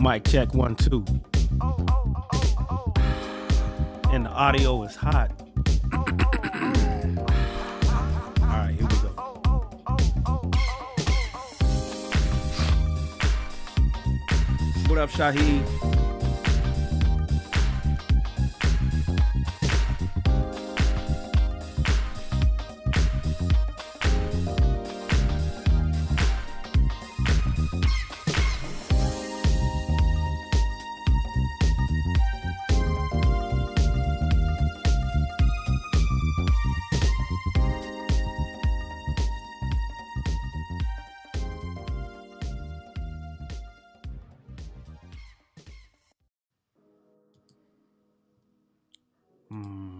Mic check 1 2. And the audio is hot. All right, here we go. What up, Shaheed?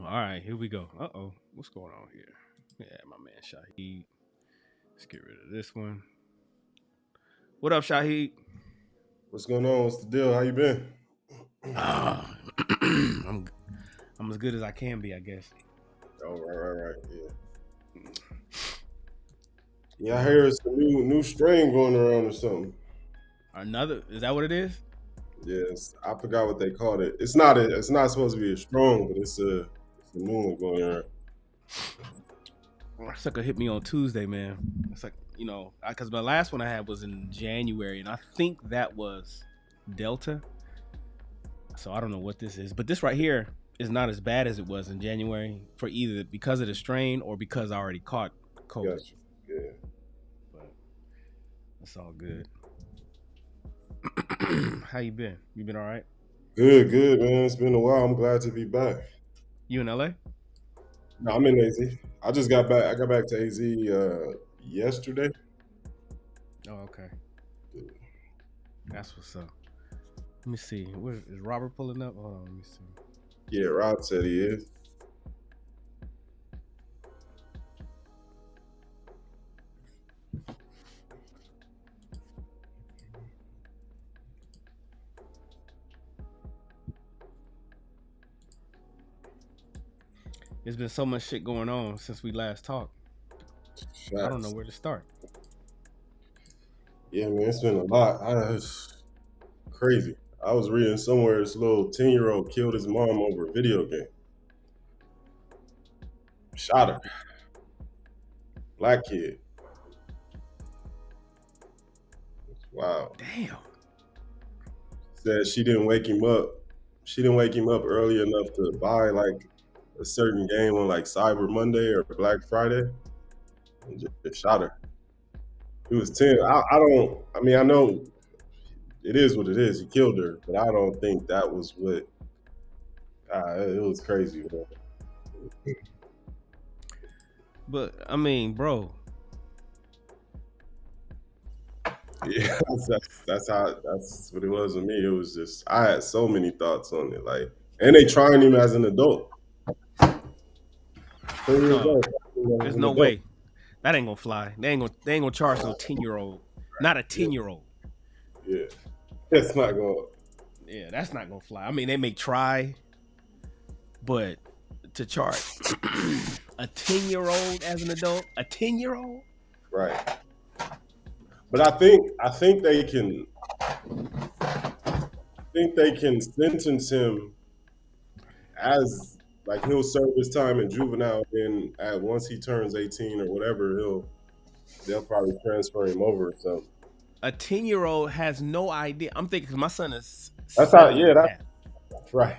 All right, here we go. Uh-oh, what's going on here? Yeah, my man Shaheed. Let's get rid of this one. What up, Shaheed? What's going on? What's the deal? How you been? I'm as good as I can be, I guess. Oh, right. Yeah. Yeah, I hear it's a new strain going around or something. Is that what it is? Yes, I forgot what they called it. It's not supposed to be as strong, but it's a new one going around. Sucker hit me on Tuesday, man. It's like, because my last one I had was in January, and I think that was Delta. So I don't know what this is, but this right here is not as bad as it was in January for either because of the strain or because I already caught COVID. Gotcha. Yeah. But it's all good. How you been? You been all right? Good, man. It's been a while. I'm glad to be back. You in LA? No, I'm in AZ. I just got back. I got back to AZ yesterday. Oh, okay. That's what's up. Let me see. Is Robert pulling up? Hold on, let me see. Yeah, Rob said he is. There's been so much shit going on since we last talked. Facts. I don't know where to start. Yeah, man, it's been a lot. It's crazy. I was reading somewhere this little 10-year-old killed his mom over a video game. Shot her. Black kid. Wow. Damn. Said she didn't wake him up. She didn't wake him up early enough to buy like a certain game on like Cyber Monday or Black Friday. And just shot her. He was 10. I know it is what it is. He killed her, but I don't think that was what. It was crazy, man. But I mean, bro. Yeah, that's what it was with me. It was just I had so many thoughts on it, like, and they trying him as an adult. No, there's no way. That ain't gonna fly. They ain't gonna charge no 10-year-old. Not a 10-year-old. Yeah, that's not going. Yeah, that's not gonna fly. I mean, they may try, but to charge a 10-year-old as an adult, a 10-year-old, right? But I think they can. Sentence him as like he'll serve his time in juvenile, and once he turns 18 or whatever, they'll probably transfer him over or something. A 10-year-old has no idea. I'm thinking because my son is. That's how. Yeah, that's right.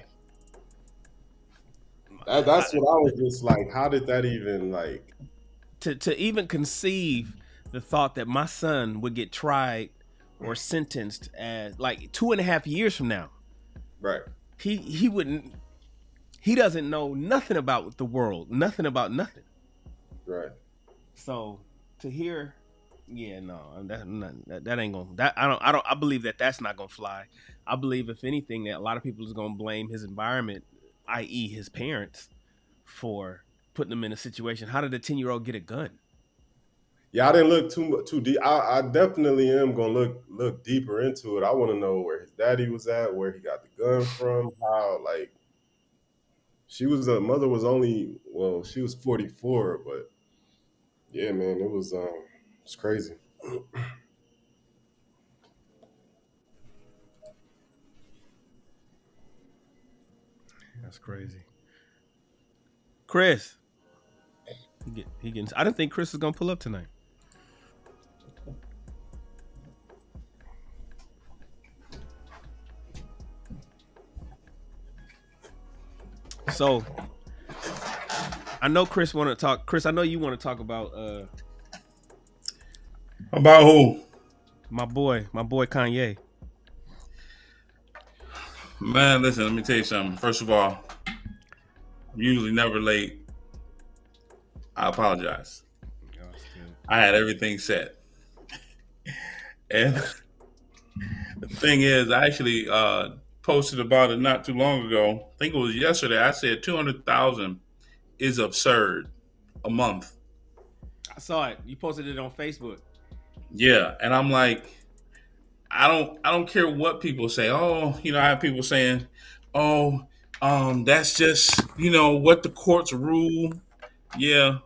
That's what I was just like. How did that even like? To even conceive the thought that my son would get tried or sentenced as like 2.5 years from now. Right. He wouldn't. He doesn't know nothing about the world. Nothing about nothing. Right. So to hear, yeah, no, that ain't gonna. I believe that's not gonna fly. I believe if anything that a lot of people is gonna blame his environment, i.e., his parents, for putting him in a situation. How did a 10-year-old get a gun? Yeah, I didn't look too deep. I definitely am gonna look deeper into it. I want to know where his daddy was at, where he got the gun from, how like mother was only she was 44, but yeah, man, it's crazy. That's crazy. Chris, he getting. I didn't think Chris was gonna pull up tonight. So I know Chris want to talk. Chris, I know you want to talk about About who? my boy Kanye. Man, listen, let me tell you something. First of all, I'm usually never late. I apologize. I had everything set. And the thing is, I actually posted about it not too long ago. I think it was yesterday. I said 200,000 is absurd a month. I saw it. You posted it on Facebook. Yeah, and I'm like, I don't care what people say. Oh, I have people saying, "Oh, that's just what the courts rule." Yeah,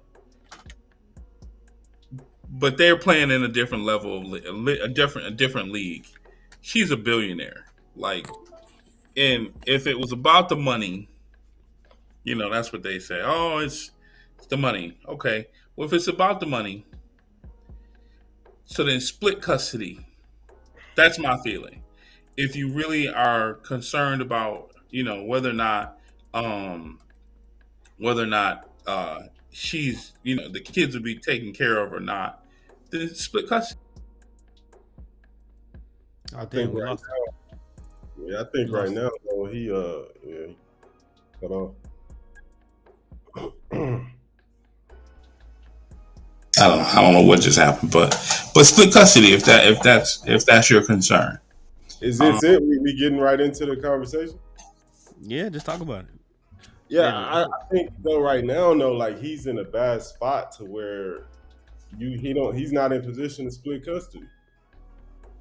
but they're playing in a different level of a different league. She's a billionaire. Like, and if it was about the money, that's what they say. Oh, it's the money. Okay. Well, if it's about the money, so then split custody. That's my feeling. If you really are concerned about, um, whether or not she's, the kids would be taken care of or not, then split custody. Oh I damn, think we right lost him. yeah, I We think right lost him. now though he yeah, he cut off. I don't know what just happened, but split custody if that's your concern. Is Um, this it? We getting right into the conversation? Yeah, just talk about it. Yeah, Yeah, I think though right now, no, like he's in a bad spot to where he's not in position to split custody.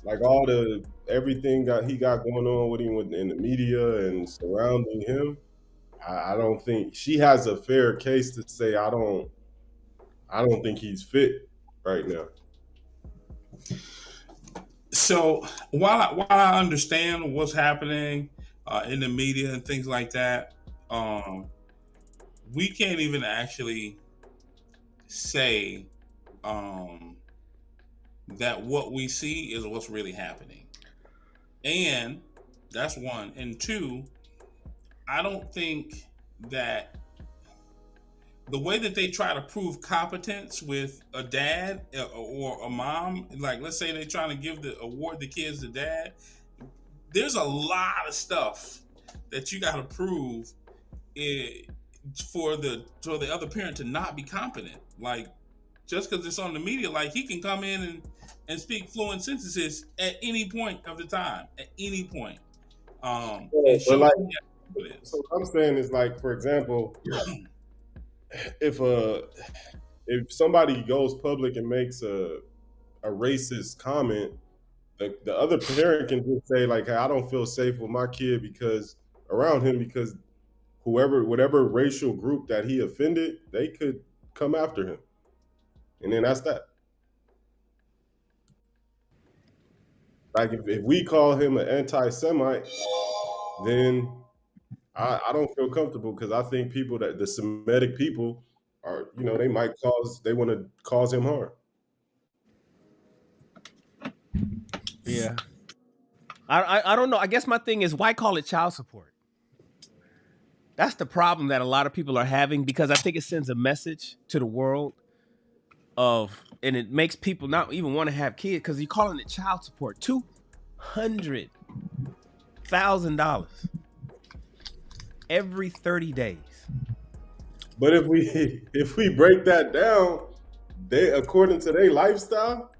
Like all the everything that he got going on with him in the media and surrounding him, I don't think she has a fair case to say I don't think he's fit right now. so while I understand what's happening in the media and things like that, um, we can't even actually say um, that what we see is what's really happening. And that's one. And two, I don't think that the way that they try to prove competence with a dad or a mom, like let's say they're trying to give the award the kids to dad, there's a lot of stuff that you got to prove it, for the other parent to not be competent. Like just because it's on the media, like he can come in and speak fluent sentences at any point of the time, at any point, and But show like, you so confidence. what I'm saying is like, for example, if uh if somebody goes public and makes a racist comment, the other parent can just say like, "Hey, I don't feel safe with my kid because around him because whatever racial group that he offended, they could come after him, and then that's that. Like if we call him an anti-Semite, then I don't feel comfortable because I think people that the Semitic people are, they want to cause him harm. yeah. I don't know. I guess my thing is why call it child support? That's the problem that a lot of people are having because I think it sends a message to the world and it makes people not even want to have kids because you're calling it child support. $200,000 every 30 days. But if we if we break that down, they according to their lifestyle,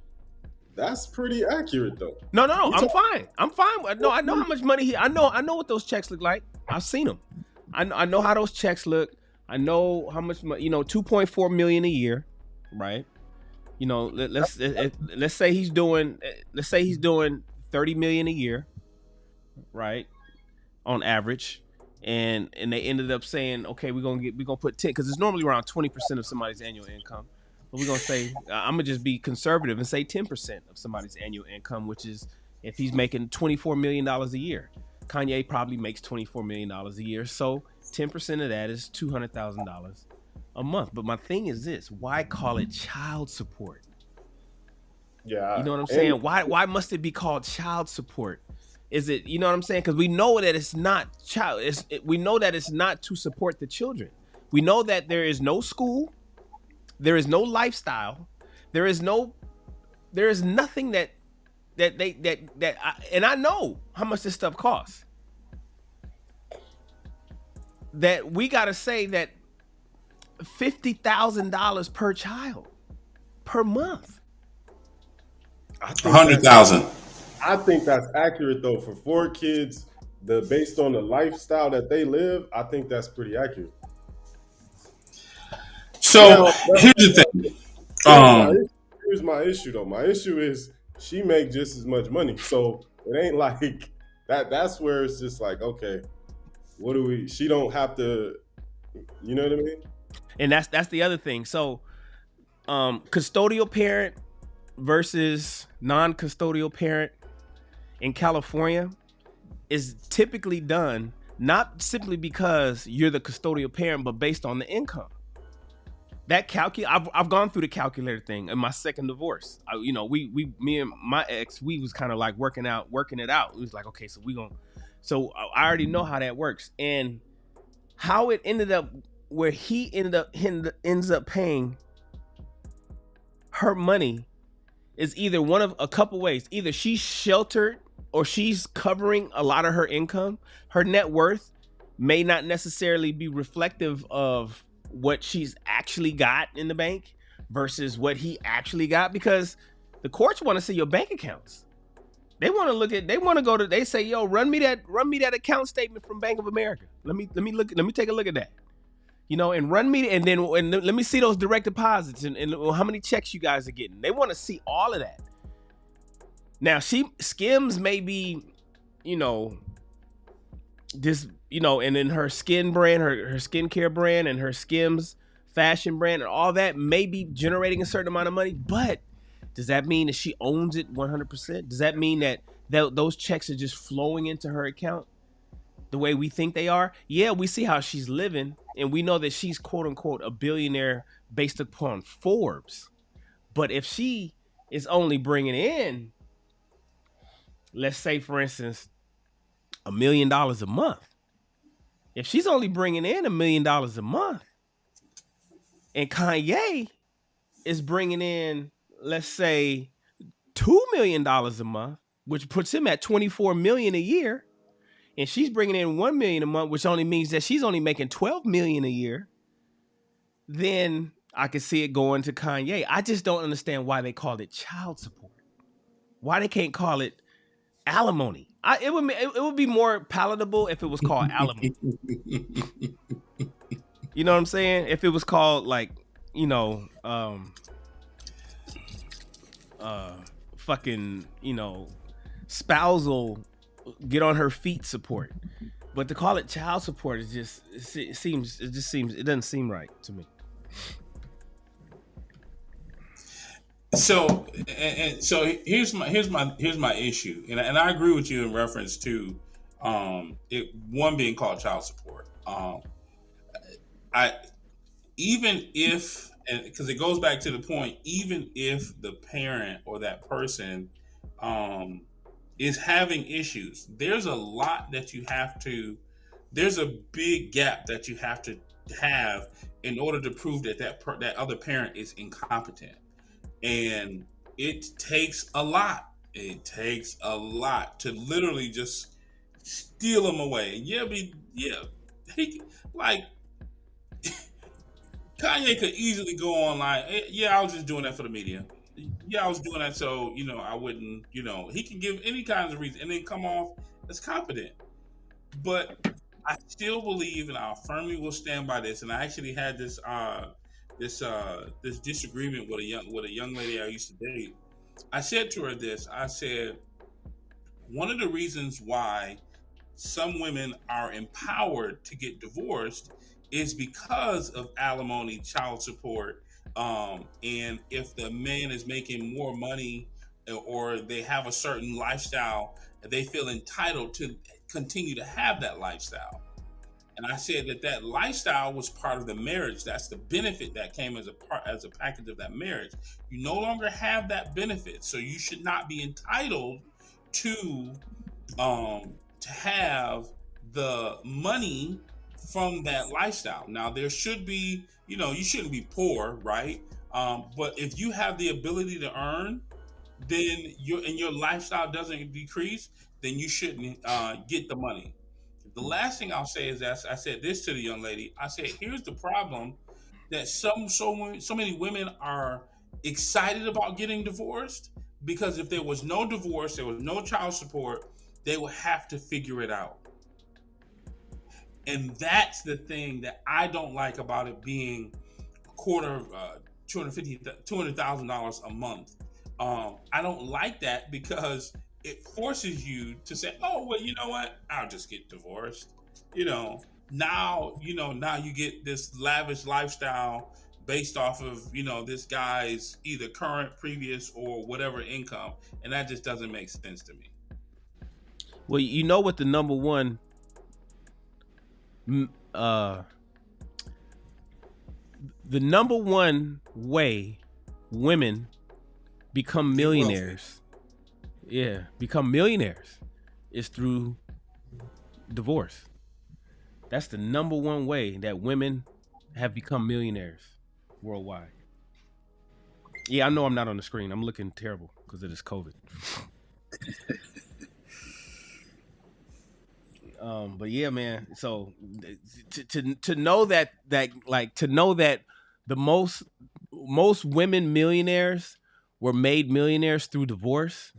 that's pretty accurate though. No, no, no. We I'm talk fine. I'm fine. No, I know how much money I know what those checks look like. I've seen them. I know how those checks look. I know how much 2.4 million a year, right? Let's say he's doing 30 million a year, right? On average. And they ended up saying, okay, we're gonna put 10 because it's normally around 20% of somebody's annual income. But we're gonna say I'm gonna just be conservative and say 10% of somebody's annual income, which is if he's making $24 million a year. Kanye probably makes $24 million a year, so 10% of that is $200,000 a month. But my thing is this: why call it child support? You Yeah, know what I'm and saying? Why must it be called child support? Is it, you know what I'm saying? Because we know that it's not child. We know that it's not to support the children. We know that there is no school, there is no lifestyle, there is nothing and I know how much this stuff costs. That we got to say that $50,000 per child per month. I A think hundred that's thousand. I think that's accurate though for 4 kids. Based on the lifestyle that they live, I think that's pretty accurate. So Now, here's the thing. here's my Um, here's my issue though. My issue is she make just as much money, so it ain't like that. That's where it's just like, okay, what do we? She don't have to. You know what I mean? And that's the other thing. So, custodial parent versus non-custodial parent in California is typically done not simply because you're the custodial parent, but based on the income. That I've gone through the calculator thing in my second divorce. Me and my ex, we was kind of like working it out. It was like, okay, so I already know how that works, and how it ended up where he ends up paying her money is either one of a couple ways. Either she's sheltered or she's covering a lot of her income. Her net worth may not necessarily be reflective of what she's actually got in the bank versus what he actually got, because the courts want to see your bank accounts. They want to go to, they say, yo, run me that account statement from Bank of America. Let me take a look at that. And run me, and let me see those direct deposits and how many checks you guys are getting. They want to see all of that. Now, Skims may be, this, and then her skin brand, her skincare brand, and her Skims fashion brand, and all that may be generating a certain amount of money. But does that mean that she owns it 100%? Does that mean that those checks are just flowing into her account the way we think they are? Yeah, we see how she's living, and we know that she's quote unquote a billionaire based upon Forbes. But if she is only bringing in, let's say for instance, $1 million a month, if she's only bringing in $1 million a month, and Kanye is bringing in, let's say, $2 million a month, which puts him at $24 million a year, and she's bringing in $1 million a month, which only means that she's only making $12 million a year, then I can see it going to Kanye. I just don't understand why they called it child support. Why they can't call it alimony? It would be more palatable if it was called alimony. You know what I'm saying? If it was called like, fucking, spousal get on her feet support. But to call it child support is just, it doesn't seem right to me. so so here's my issue, and I agree with you in reference to it one being called child support. I even if, and because it goes back to the point, even if the parent or that person is having issues, there's a lot that you have to, there's a big gap that you have to have in order to prove that that other parent is incompetent. And it takes a lot. It takes a lot to literally just steal them away. He, like Kanye could easily go online. Yeah, I was just doing that for the media. Yeah, I was doing that so I wouldn't. He can give any kinds of reason and then come off as competent. But I still believe, and I firmly will stand by this. And I actually had this disagreement with a young lady I used to date. I said to her this. I said, one of the reasons why some women are empowered to get divorced is because of alimony, child support, and if the man is making more money or they have a certain lifestyle, and they feel entitled to continue to have that lifestyle. And I said that that lifestyle was part of the marriage. That's the benefit that came as a part, as a package of that marriage. You no longer have that benefit, so you should not be entitled to to have the money from that lifestyle. Now there should be, you shouldn't be poor, right? But if you have the ability to earn, then your lifestyle doesn't decrease, then you shouldn't get the money. The last thing I'll say is that I said this to the young lady. I said, here's the problem that so many women are excited about getting divorced, because if there was no divorce, there was no child support, they would have to figure it out. And that's the thing that I don't like about it being a quarter, $200,000 a month. I don't like that because it forces you to say, "Oh, well, you know what? I'll just get divorced." You know, now you get this lavish lifestyle based off of this guy's either current, previous, or whatever income, and that just doesn't make sense to me. Well, you know what the number one the number one way women become millionaires, become millionaires, is through divorce. That's the number one way that women have become millionaires worldwide. Yeah, I know I'm not on the screen. I'm looking terrible because of this COVID. But yeah, man. So to know that the most women millionaires were made millionaires through divorce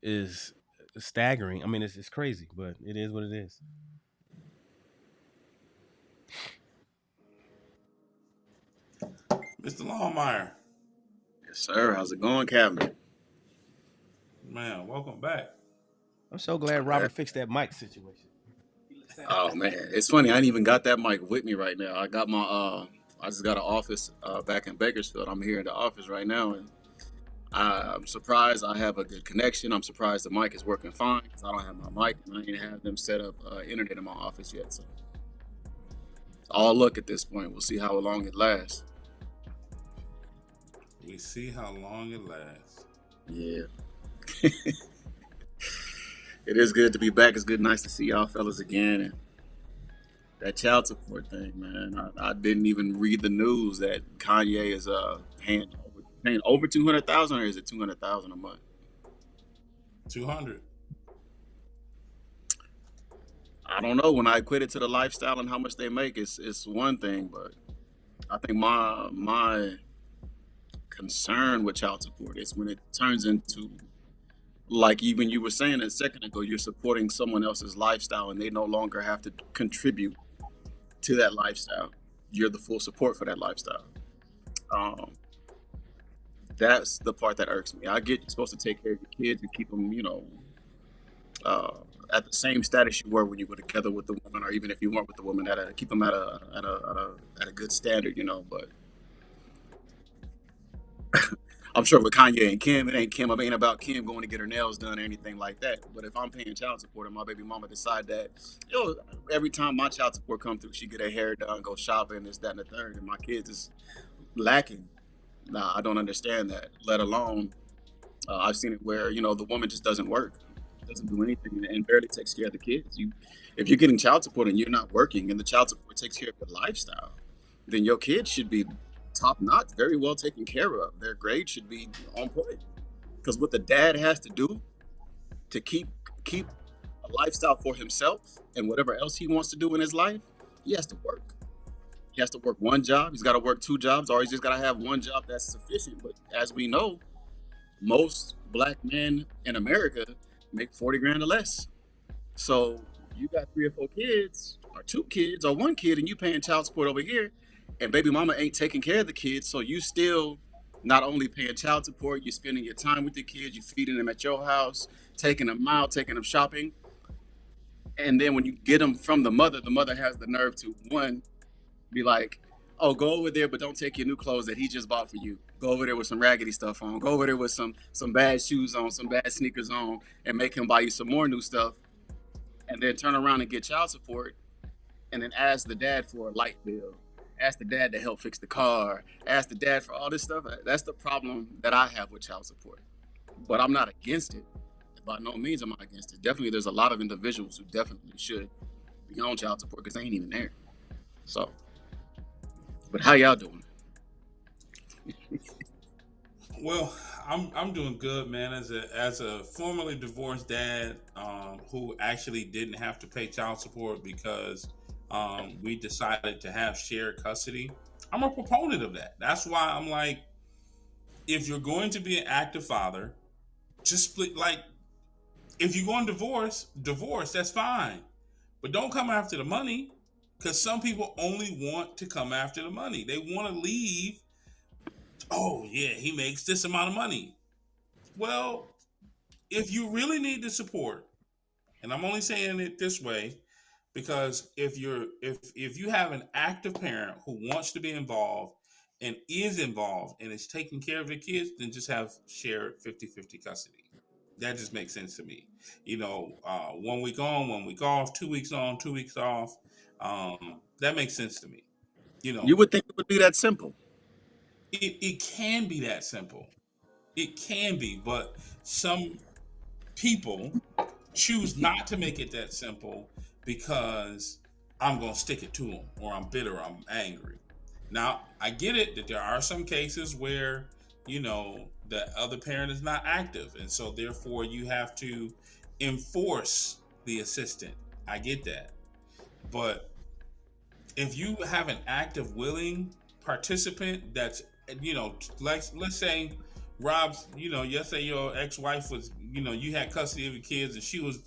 is staggering. I mean, it's crazy, but it is what it is. Mr. Longmire, Yes, sir. How's it going, Captain? man, welcome back. I'm so glad Robert fixed that mic situation. Oh man, it's funny. I ain't even got that mic with me right now. I got my I just got an office back in Bakersfield. I'm here in the office right now, and I'm surprised I have a good connection. I'm surprised the mic is working fine because I don't have my mic and I ain't have them set up internet in my office yet. So it's all luck at this point. We'll see how long it lasts. We see how long it lasts. Yeah. It is good to be back. It's nice to see y'all fellas again. And that child support thing, man. I didn't even read the news that Kanye is paying over 200,000, or is it 200,000 a month? 200. I don't know. When I equate to the lifestyle and how much they make, it's one thing, but I think my concern with child support is when it turns into, like even you were saying a second ago, you're supporting someone else's lifestyle and they no longer have to contribute to that lifestyle. You're the full support for that lifestyle. That's the part that irks me. I get you're supposed to take care of your kids and keep them, at the same status you were when you were together with the woman, or even if you weren't with the woman, keep them at a good standard, But I'm sure with Kanye and Kim, it ain't about Kim going to get her nails done or anything like that. But if I'm paying child support and my baby mama decide that, every time my child support come through, she get her hair done, go shopping, this, that, and the third, and my kids is lacking. Nah, I don't understand that. Let alone, I've seen it where the woman just doesn't work, doesn't do anything, and barely takes care of the kids. If you're getting child support and you're not working, and the child support takes care of your lifestyle, then your kids should be top notch, very well taken care of. Their grade should be on point. Because what the dad has to do to keep a lifestyle for himself and whatever else he wants to do in his life, he has to work. He has to work one job. He's got to work two jobs, or he's just got to have one job that's sufficient. But as we know, most black men in America make 40 grand or less. So you got 3 or 4 kids, or 2 kids, or 1 kid, and you paying child support over here, and baby mama ain't taking care of the kids. So you still not only paying child support, you're spending your time with the kids, you're feeding them at your house, taking them out, taking them shopping. And then when you get them from the mother has the nerve to, one, be like, oh, go over there, but don't take your new clothes that he just bought for you. Go over there with some raggedy stuff on. Go over there with some bad shoes on, some bad sneakers on, and make him buy you some more new stuff. And then turn around and get child support, and then ask the dad for a light bill. Ask the dad to help fix the car. Ask the dad for all this stuff. That's the problem that I have with child support. But I'm not against it. By no means am I against it. Definitely, there's a lot of individuals who definitely should be on child support because they ain't even there. So, but how y'all doing? Well, I'm doing good, man. As a formerly divorced dad, who actually didn't have to pay child support because we decided to have shared custody. I'm a proponent of that. That's why I'm like, if you're going to be an active father, just split. Like, if you're going to divorce, that's fine, but don't come after the money, because some people only want to come after the money. They want to leave. Oh yeah, he makes this amount of money. Well, if you really need the support, and I'm only saying it this way because if you have an active parent who wants to be involved and is involved and is taking care of the kids, then just have shared 50-50 custody. That just makes sense to me. 1 week on, 1 week off, 2 weeks on, 2 weeks off. That makes sense to me. You would think it would be that simple. It can be that simple. It can be, but some people choose not to make it that simple because I'm going to stick it to them, or I'm bitter, or I'm angry. Now, I get it that there are some cases where, the other parent is not active, and so therefore you have to enforce the assistant. I get that. But if you have an active, willing participant that's, like, let's say, Rob, let's say your ex-wife was, you had custody of your kids and she was,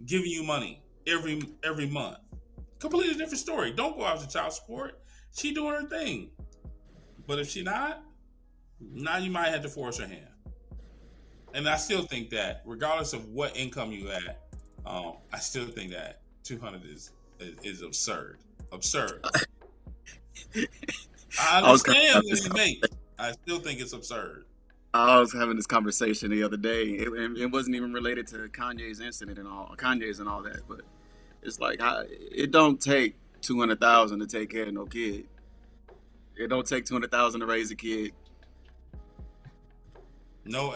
giving you money every month. Completely different story. Don't go after child support. She doing her thing. But if she not, now you might have to force her hand. And I still think that, regardless of what income you at, I still think that 200 is absurd. Absurd. I understand what you make. I still think it's absurd. I was having this conversation the other day. It wasn't even related to Kanye's incident and all that, but it's like, it don't take 200,000 to take care of no kid. It don't take 200,000 to raise a kid. No,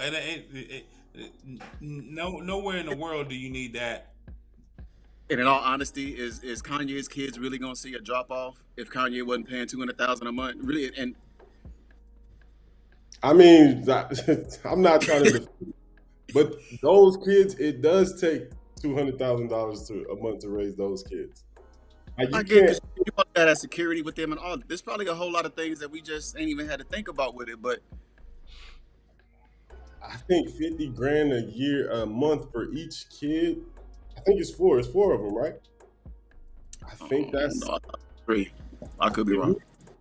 nowhere in the world do you need that. And in all honesty, is Kanye's kids really gonna see a drop off if Kanye wasn't paying 200,000 a month? Really? And I mean, I'm not trying to, but those kids, it does take $200,000 a month to raise those kids. Like, I get it. You want that as security with them and all. There's probably a whole lot of things that we just ain't even had to think about with it. But I think 50 grand a month for each kid. I think it's four. It's four of them, right? I think that's no, 3. I could be wrong.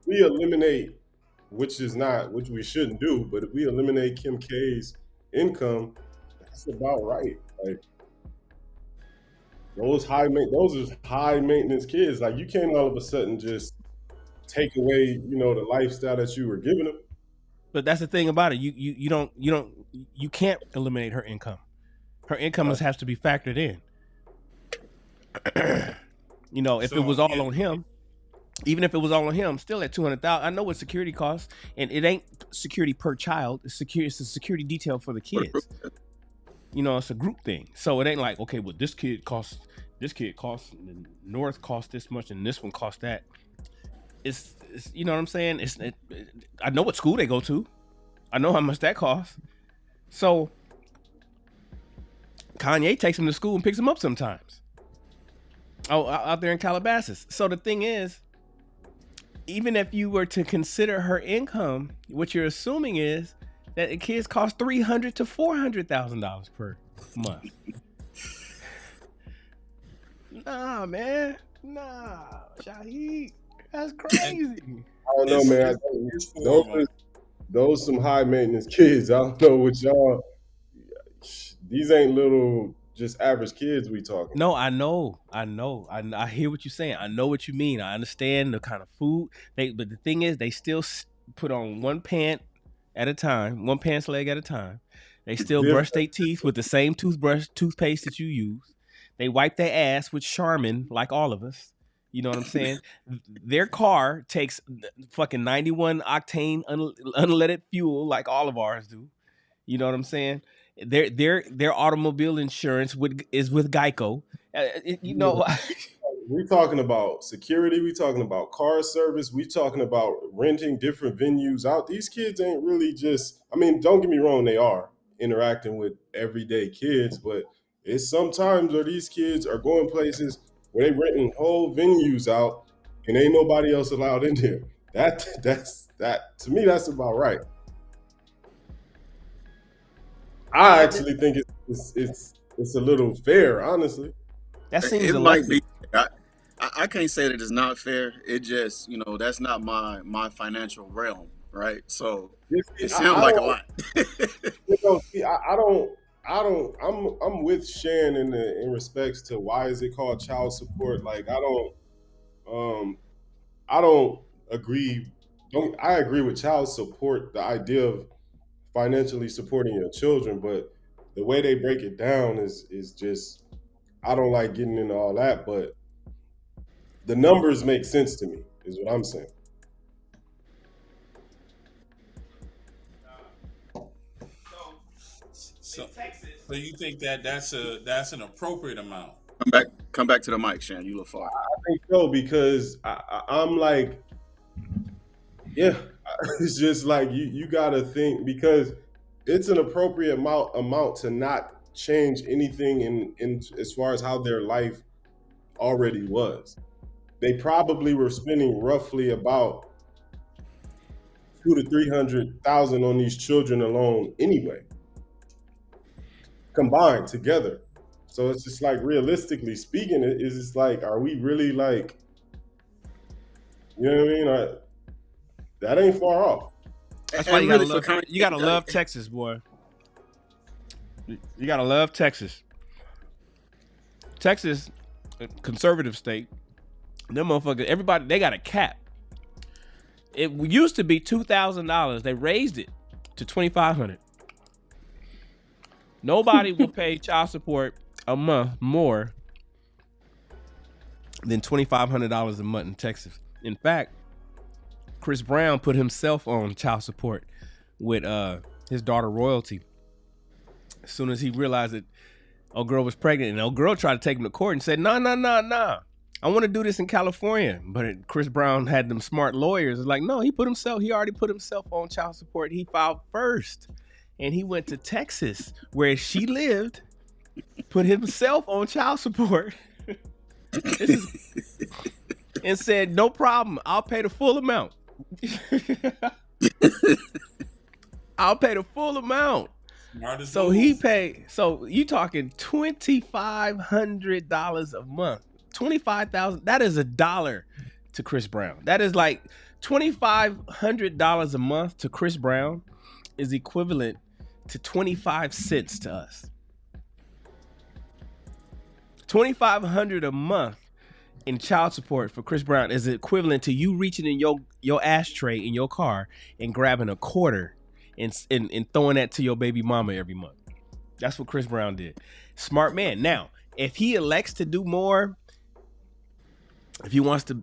We eliminate, which we shouldn't do, but if we eliminate Kim K's income, that's about right. Like, those are high maintenance kids. Like, you can't all of a sudden just take away, the lifestyle that you were giving them. But that's the thing about it. You can't eliminate her income. Her income has to be factored in. If it was all on him, even if it was all on him, still at 200,000. I know what security costs, and it ain't security per child. It's a security detail for the kids. It's a group thing. So it ain't like, okay, well, this kid costs, and the North costs this much, and this one costs that. It's you know what I'm saying? I know what school they go to. I know how much that costs. So Kanye takes him to school and picks him up sometimes. Out there in Calabasas. So the thing is, even if you were to consider her income, what you're assuming is that the kids cost $300,000 to $400,000 per month. Nah, man. Nah, Shaheed. That's crazy. I don't know, man. Those some high maintenance kids. I don't know what y'all. These ain't little, just average kids we talking. No, I know. I hear what you're saying. I know what you mean. I understand the kind of food but the thing is, they still put on one pant, at a time, one pants leg at a time. They still Different. brush their teeth with the same toothpaste that you use. They wipe their ass with Charmin, like all of us. You know what I'm saying? Their car takes fucking 91 octane unleaded fuel, like all of ours do. You know what I'm saying? Their automobile insurance is with Geico. You know, We're talking about security. We're talking about car service. We're talking about renting different venues out. These kids ain't really just, I mean, don't get me wrong, they are interacting with everyday kids, but it's sometimes where these kids are going places where they renting whole venues out and ain't nobody else allowed in there. That to me, that's about right. I actually think it's a little fair, honestly. that seems It might elective. be. I can't say that it's not fair. It just, that's not my financial realm, right? So it sounds I like a don't, lot. see, I'm with Shan in respects to why is it called child support. Like um, I don't agree. I agree with child support, the idea of financially supporting your children, but the way they break it down is just, I don't like getting into all that, but the numbers make sense to me, is what I'm saying. So, so you think that that's an appropriate amount? Come back to the mic, Shan. You look far. I think so because I'm like, yeah, it's just like you got to think because it's an appropriate amount to not change anything in as far as how their life already was. They probably were spending roughly about 200 to 300,000 on these children alone anyway, combined together. So it's just like realistically speaking, it's just like, are we really like, you know what I mean? That ain't far off. That's why And you gotta really, for love. Kanye, You gotta love Texas, boy. You gotta love Texas. Texas, a conservative state. Them motherfuckers, everybody, they got a cap. It used to be $2,000. They raised it to $2,500. Nobody will pay child support a month more than $2,500 a month in Texas. In fact, Chris Brown put himself on child support with his daughter Royalty. As soon as he realized that old girl was pregnant, and old girl tried to take him to court and said, "No, no, no, no. I want to do this in California." But Chris Brown had them smart lawyers. It's like, no, he already put himself on child support. He filed first. And he went to Texas, where she lived, put himself on child support, and said, "No problem. I'll pay the full amount." I'll pay the full amount. So he paid. So you talking $2,500 a month, 25,000. That is $1 to Chris Brown. That is like $2,500 a month to Chris Brown is equivalent to 25 cents to us. 2,500 a month in child support for Chris Brown is equivalent to you reaching in your ashtray in your car and grabbing a quarter and throwing that to your baby mama every month. That's what Chris Brown did. Smart man. Now, if he elects to do more, if he wants to,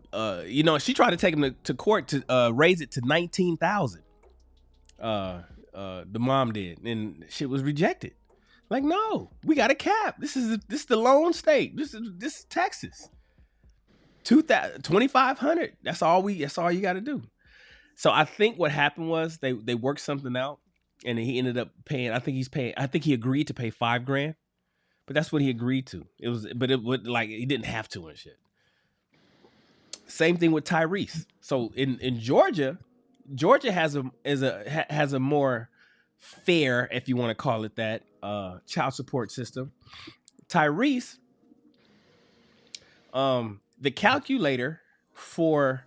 she tried to take him to court to raise it to 19,000. The mom did, and shit was rejected. Like, no, we got a cap. This is the lone state. This is Texas. 2,500. That's all you got to do. So I think what happened was they worked something out, and he ended up paying. I think he agreed to pay $5,000, but that's what he agreed to. It would like he didn't have to and shit. Same thing with Tyrese. So in Georgia has a more fair, if you want to call it that, child support system. Tyrese, the calculator for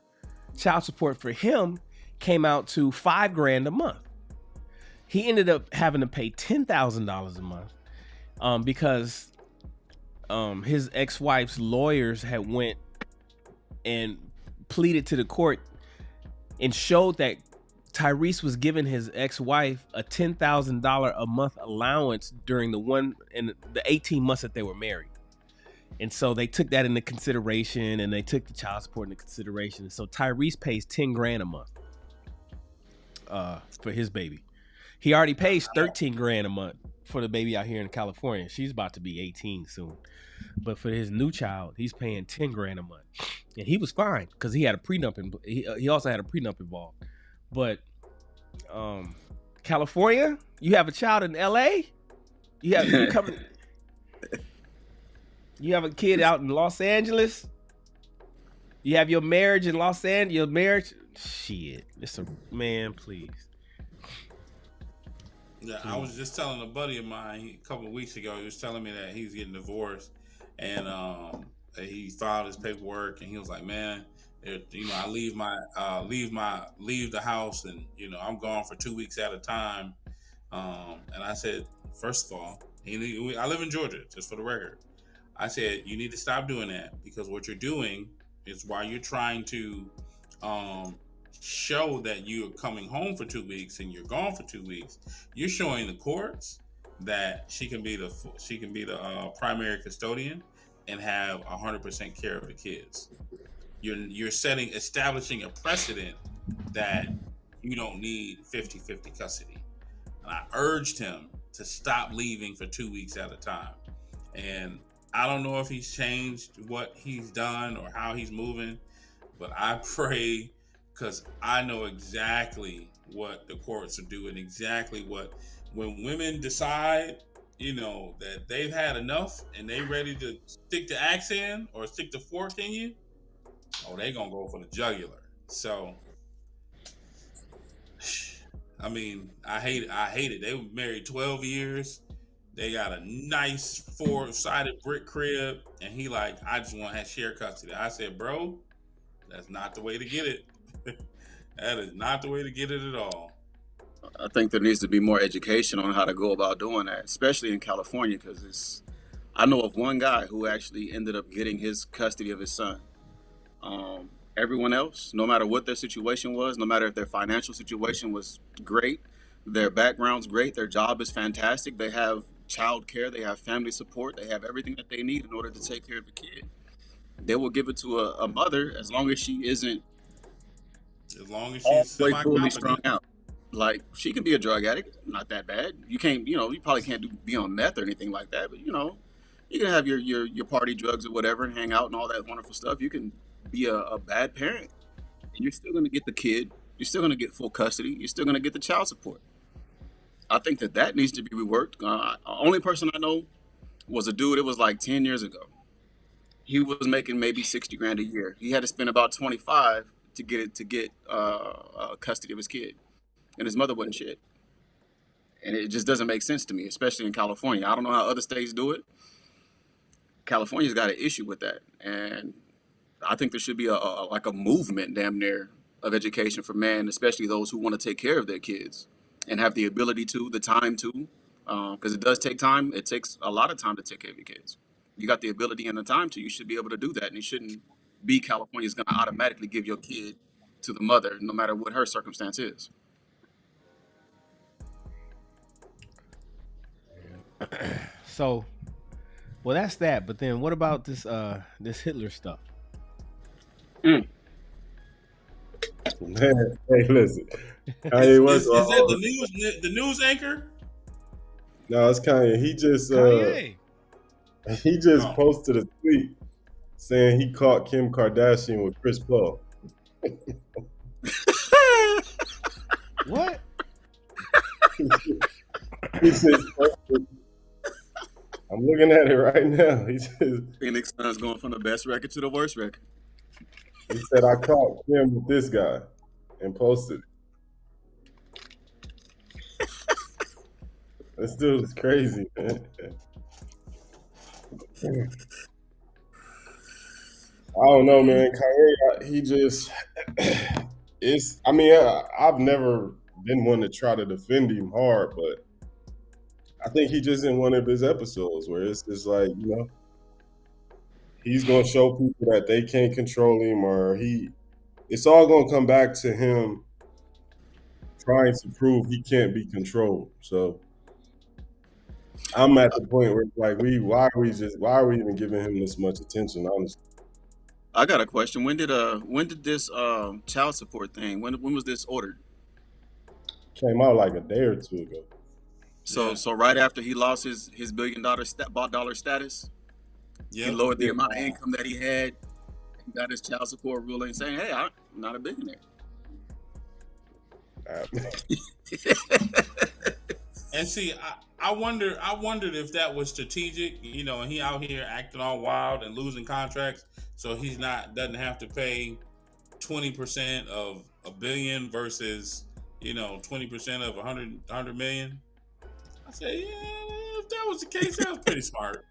child support for him came out to $5,000 a month. He ended up having to pay $10,000 a month because his ex-wife's lawyers had went and pleaded to the court and showed that Tyrese was giving his ex-wife a $10,000 a month allowance during the 18 months that they were married. And so they took that into consideration, and they took the child support into consideration. So Tyrese pays $10,000 a month for his baby. He already pays $13,000 a month for the baby out here in California. She's about to be 18 soon. But for his new child, he's paying $10,000 a month, and he was fine because he had a prenup, and he also had a prenup involved. But California, you have a child in LA, you have a kid out in Los Angeles, you have your marriage in Los Angeles, your marriage, shit, it's a man, please. Yeah, I was just telling a buddy of mine a couple of weeks ago. He was telling me that he's getting divorced, and he filed his paperwork, and he was like, "Man, I leave the house, and I'm gone for 2 weeks at a time." And I said, first of all, I live in Georgia, just for the record. I said, you need to stop doing that, because what you're doing is, while you're trying to show that you're coming home for 2 weeks and you're gone for 2 weeks, you're showing the courts that she can be the primary custodian and have 100% care of the kids. You're establishing a precedent that you don't need 50-50 custody. And I urged him to stop leaving for 2 weeks at a time. And I don't know if he's changed what he's done or how he's moving, but I pray, because I know exactly what the courts are doing, exactly when women decide, that they've had enough and they ready to stick the axe in or stick the fork in you, they gonna go for the jugular. So, I mean, I hate it. They were married 12 years. They got a nice 4-sided brick crib, and he like, I just want to have share custody. I said, bro, that's not the way to get it. That is not the way to get it at all. I think there needs to be more education on how to go about doing that, especially in California, because I know of one guy who actually ended up getting his custody of his son. Everyone else, no matter what their situation was, no matter if their financial situation was great, their background's great, their job is fantastic, they have child care, they have family support, they have everything that they need in order to take care of the kid. They will give it to a mother as long as she isn't she's fully strung out. Like, she can be a drug addict, not that bad. You can't, you probably can't be on meth or anything like that, but you can have your party drugs or whatever and hang out and all that wonderful stuff. You can be a bad parent, and you're still going to get the kid. You're still going to get full custody. You're still going to get the child support. I think that needs to be reworked. Only person I know was a dude. It was like 10 years ago. He was making maybe $60,000 a year. He had to spend about 25 to get custody of his kid, and his mother wasn't shit. And it just doesn't make sense to me, especially in California. I don't know how other states do it. California's got an issue with that, and I think there should be a movement, damn near, of education for men, especially those who want to take care of their kids and have the ability to, the time to, because it does take time. It takes a lot of time to take care of your kids. You got the ability and the time to, you should be able to do that, and it shouldn't be California's going to automatically give your kid to the mother, no matter what her circumstance is. So, well, that's that. But then, what about this Hitler stuff? Man, hey, listen. Kanye West, is that the news anchor? No, it's Kanye. He just posted a tweet saying he caught Kim Kardashian with Chris Paul. What? He says, I'm looking at it right now. He says, Phoenix Suns going from the best record to the worst record. He said, I caught Kim with this guy and posted. This dude is crazy, man. I don't know, man. Kanye, he just, I've never been one to try to defend him hard, but I think he just in one of his episodes where it's just like, he's going to show people that they can't control him, or it's all going to come back to him trying to prove he can't be controlled. So I'm at the point where it's like, why are we even giving him this much attention? Honestly, I got a question. When did this child support thing? When was this ordered? came out like a day or two ago. So Yeah. so right after he lost his $1 billion dollar status, he Yep. lowered the amount of income that he had, and got his child support ruling saying, "Hey, I'm not a billionaire." And see, I wondered if that was strategic, you know, and he out here acting all wild and losing contracts, so he's doesn't have to pay 20% of $1 billion versus, you know, 20% of 100 million. I say, yeah, if that was the case, that was pretty smart.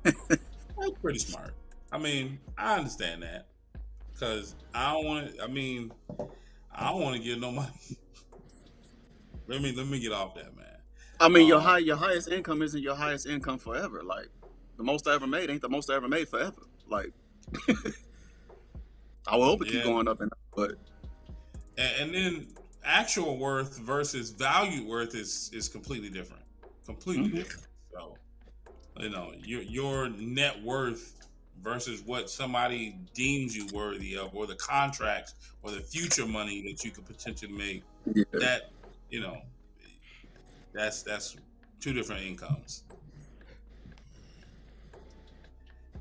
That's pretty smart. I mean, I understand that because I don't want to give no money. Let me get off that, man. I mean, your highest income isn't your highest income forever. Like, the most I ever made ain't the most I ever made forever. Like, I will hope it keep going up and up, but and then actual worth versus value worth is completely different. Completely different. So, you know, your net worth versus what somebody deems you worthy of, or the contracts or the future money that you could potentially make. yeah. That, you know, that's two different incomes.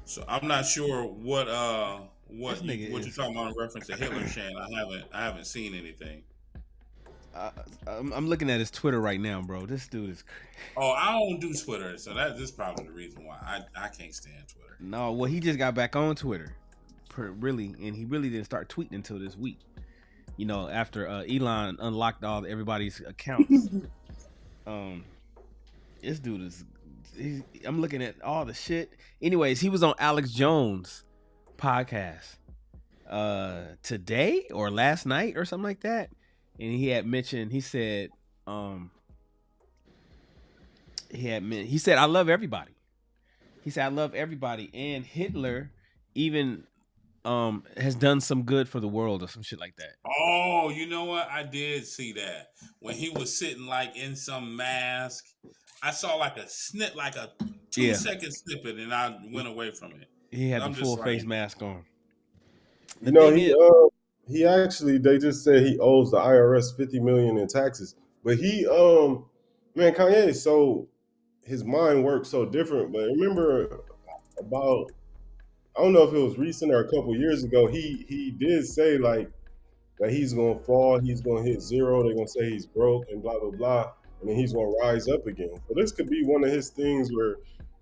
So I'm not sure what you're talking about in reference to Hitler, Shan. I haven't seen anything. I'm looking at his Twitter right now, bro. This dude is crazy. Oh, I don't do Twitter, so this is probably the reason why I can't stand Twitter. No, well, he just got back on Twitter, and he really didn't start tweeting until this week. You know, after Elon unlocked everybody's accounts. This dude is. I'm looking at all the shit. Anyways, he was on Alex Jones' podcast today or last night or something like that, and he had mentioned. He said, he said, "I love everybody." He said, "I love everybody," and Hitler even has done some good for the world or some shit like that. Oh, you know what? I did see that when he was sitting like in some mask. I saw like a 2-second snippet, and I went away from it. He had the full face mask on. You know, he actually, they just said he owes the IRS $50 million in taxes, but man, Kanye, so his mind works so different. But remember about, I don't know if it was recent or a couple years ago, he did say like that he's gonna fall, he's gonna hit zero, they're gonna say he's broke and blah blah blah, and then he's gonna rise up again. So this could be one of his things where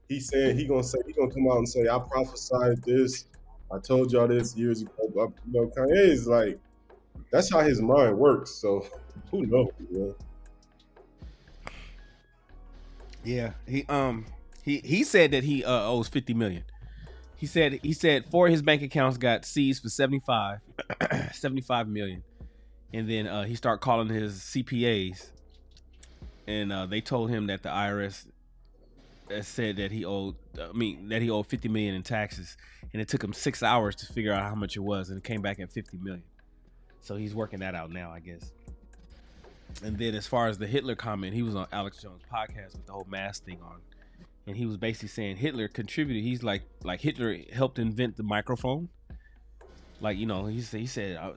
he's saying he gonna come out and say, I prophesied this, I told y'all this years ago. You know, Kanye is like, that's how his mind works. So who knows, man? Yeah, he said that he owes $50 million. He said 4 of his bank accounts got seized for 75 million, and then he started calling his CPAs, and they told him that the IRS said that he owed $50 million in taxes, and it took him 6 hours to figure out how much it was, and it came back at $50 million. So he's working that out now, I guess. And then as far as the Hitler comment, he was on Alex Jones' podcast with the whole mask thing on, and he was basically saying Hitler contributed. He's like Hitler helped invent the microphone. Like, you know, he said a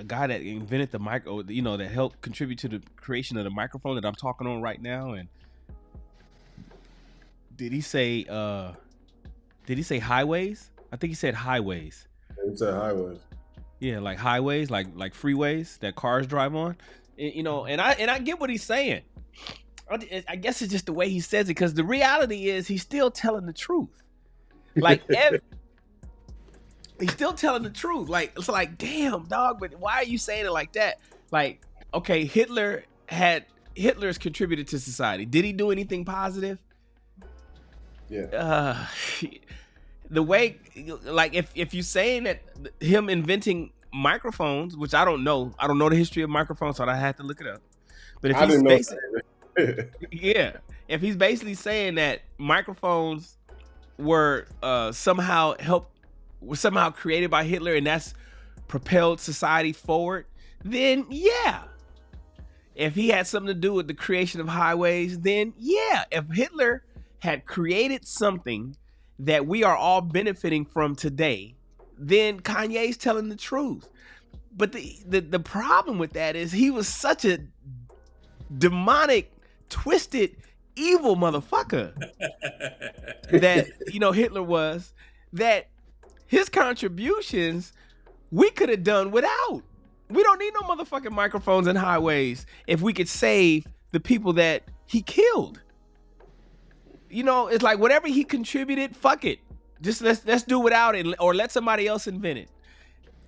guy that invented the micro, you know, that helped contribute to the creation of the microphone that I'm talking on right now. And did he say highways? I think he said highways. He said highways. Yeah, like highways, like freeways that cars drive on. And, you know, and I get what he's saying. I guess it's just the way he says it, because the reality is he's still telling the truth. Like he's still telling the truth. Like, it's like, damn, dog, but why are you saying it like that? Like, okay, Hitler's contributed to society. Did he do anything positive? Yeah. The way, like, if you're saying that him inventing microphones, which I don't know the history of microphones, so I had to look it up. But if I didn't know yeah, if he's basically saying that microphones were somehow created by Hitler, and that's propelled society forward, then yeah. If he had something to do with the creation of highways, then yeah. If Hitler had created something that we are all benefiting from today, then Kanye's telling the truth. But the problem with that is he was such a demonic, twisted, evil motherfucker that, you know, Hitler was, that his contributions we could have done without. We don't need no motherfucking microphones and highways if we could save the people that he killed. You know, it's like whatever he contributed, fuck it. Just let's do without it, or let somebody else invent it.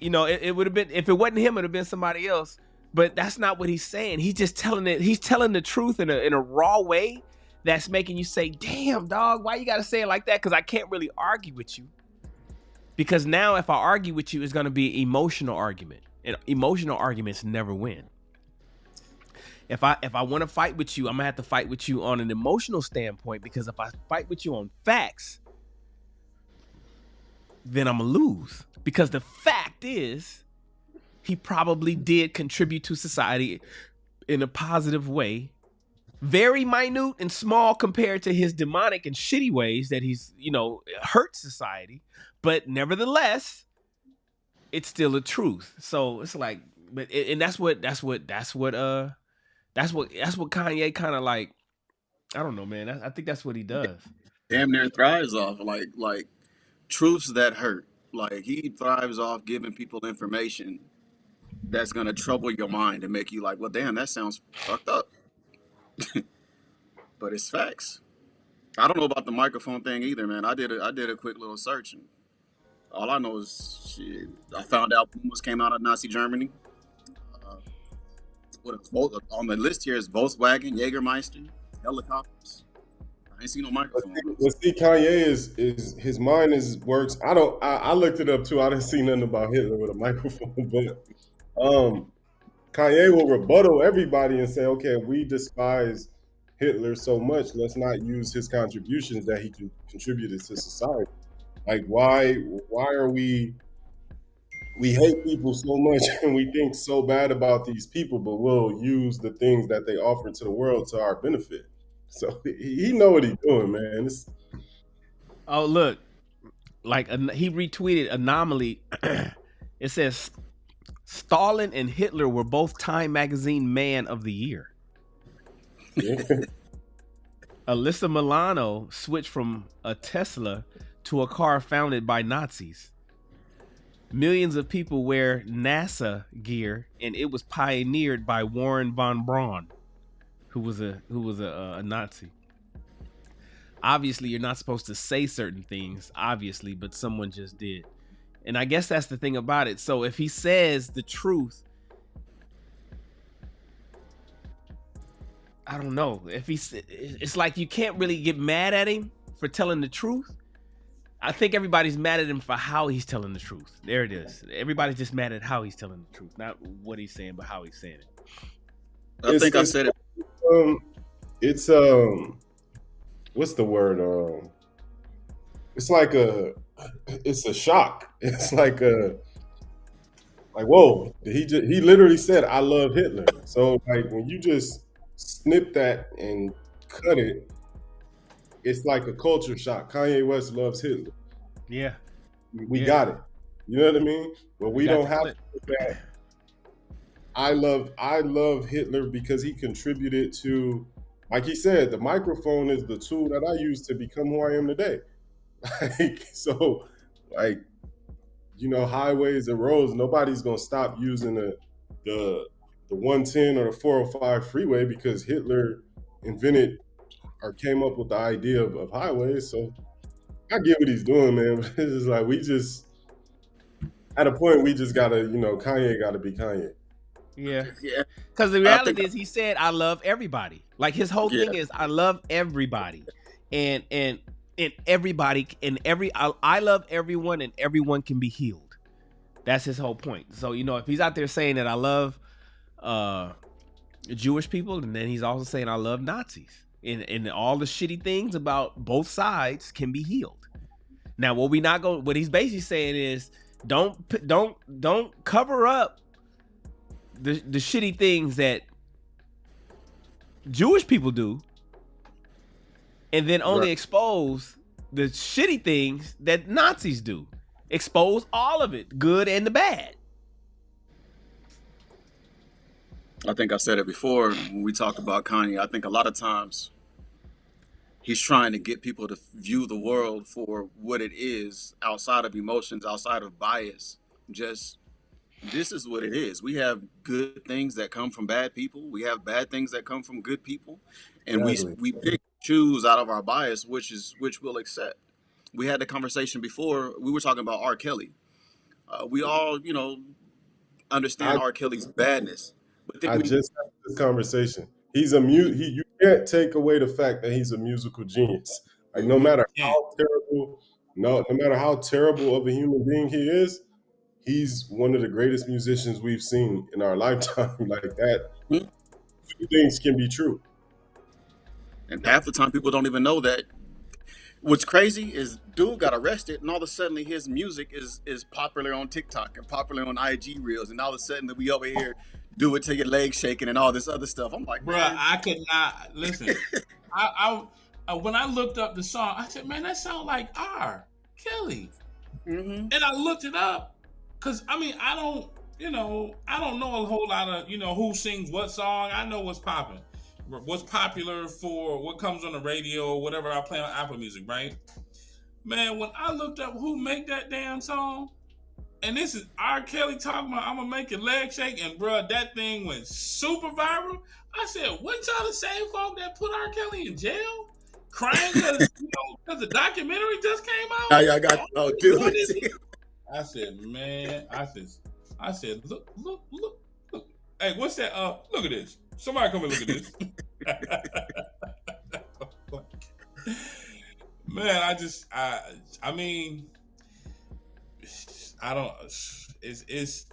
You know, it would have been, if it wasn't him, it would have been somebody else. But that's not what he's saying. He's just telling it. He's telling the truth in a raw way that's making you say, damn, dog, why you got to say it like that? Because I can't really argue with you. Because now if I argue with you, it's going to be an emotional argument. And emotional arguments never win. If I want to fight with you, I'm going to have to fight with you on an emotional standpoint. Because if I fight with you on facts, then I'm going to lose. Because the fact is, he probably did contribute to society in a positive way. Very minute and small compared to his demonic and shitty ways that he's, you know, hurt society. But nevertheless, it's still a truth. So it's like, but and that's what Kanye kind of like. I don't know, man. I think that's what he does. Damn near thrives off like truths that hurt. Like he thrives off giving people information that's gonna trouble your mind and make you like, well, damn, that sounds fucked up. But it's facts. I don't know about the microphone thing either, man. I did a quick little search, and all I know is shit, I found out Pumas came out of Nazi Germany. On the list here is Volkswagen, Jägermeister, helicopters. I ain't seen no microphone. But see, Kanye is his mind works. I looked it up too. I didn't see nothing about Hitler with a microphone, but Kanye will rebuttal everybody and say, okay, we despise Hitler so much, let's not use his contributions that he contributed to society. Like, why are we hate people so much and we think so bad about these people, but we'll use the things that they offer to the world to our benefit. So he know what he's doing, man. Oh, look, like he retweeted Anomaly. It says Stalin and Hitler were both Time Magazine Man of the Year. Alyssa Milano switched from a Tesla to a car founded by Nazis. Millions of people wear NASA gear, and it was pioneered by Warren von Braun, who was a Nazi. Obviously, you're not supposed to say certain things, obviously, but someone just did. And I guess that's the thing about it. So if he says the truth, I don't know. It's like you can't really get mad at him for telling the truth. I think everybody's mad at him for how he's telling the truth. There it is. Everybody's just mad at how he's telling the truth, not what he's saying, but how he's saying it. I think I said it. It's what's the word? It's like it's a shock. It's like whoa. He literally said, "I love Hitler." So like when you just snip that and cut it, it's like a culture shock. Kanye West loves Hitler. Yeah. We got it. You know what I mean? But we don't have to put that. I love Hitler because he contributed to, like he said, the microphone is the tool that I use to become who I am today. Highways and roads, nobody's gonna stop using the 110 or the 405 freeway because Hitler invented or came up with the idea of highways. So I get what he's doing, man. But it's just like at a point we just gotta, Kanye gotta be Kanye. Yeah. Because the reality is he said, I love everybody. Like his whole thing is, I love everybody. And everybody I love everyone and everyone can be healed. That's his whole point. So, if he's out there saying that I love Jewish people, and then he's also saying I love Nazis. And all the shitty things about both sides can be healed. Now, what he's basically saying is don't cover up the shitty things that Jewish people do, and then only Right. expose the shitty things that Nazis do. Expose all of it, good and the bad. I think I said it before when we talked about Kanye. I think a lot of times he's trying to get people to view the world for what it is, outside of emotions, outside of bias. Just this is what it is. We have good things that come from bad people. We have bad things that come from good people, and Exactly. we pick choose out of our bias, which we'll accept. We had the conversation before. We were talking about R. Kelly. We all, understand I R. Kelly's badness, but then I we just had this conversation. He's a you can't take away the fact that he's a musical genius. Like no You matter can't. how terrible, no matter how terrible of a human being he is, he's one of the greatest musicians we've seen in our lifetime. Like that, two things can be true. and half the time people don't even know that. What's crazy is dude got arrested, and all of a sudden his music is popular on TikTok and popular on IG reels, and all of a sudden that we over here do it till your legs shaking and all this other stuff. I'm like, Bruh, man, I could not listen. When I looked up the song, I said, "Man, that sounds like R. Kelly." And I looked it up because I don't know a whole lot of who sings what song. I know what's popping, what's popular for what comes on the radio or whatever I play on Apple Music, right? Man, when I looked up who make that damn song, and this is R. Kelly talking about I'm gonna make your leg shake, and bruh, that thing went super viral. I said, "Wasn't y'all the same folk that put R. Kelly in jail, crying because the documentary just came now out?" y'all got dude. I said, "Man," I said, look. Hey, what's that? Look at this. Somebody come and look at this. Man, I mean, I don't. It's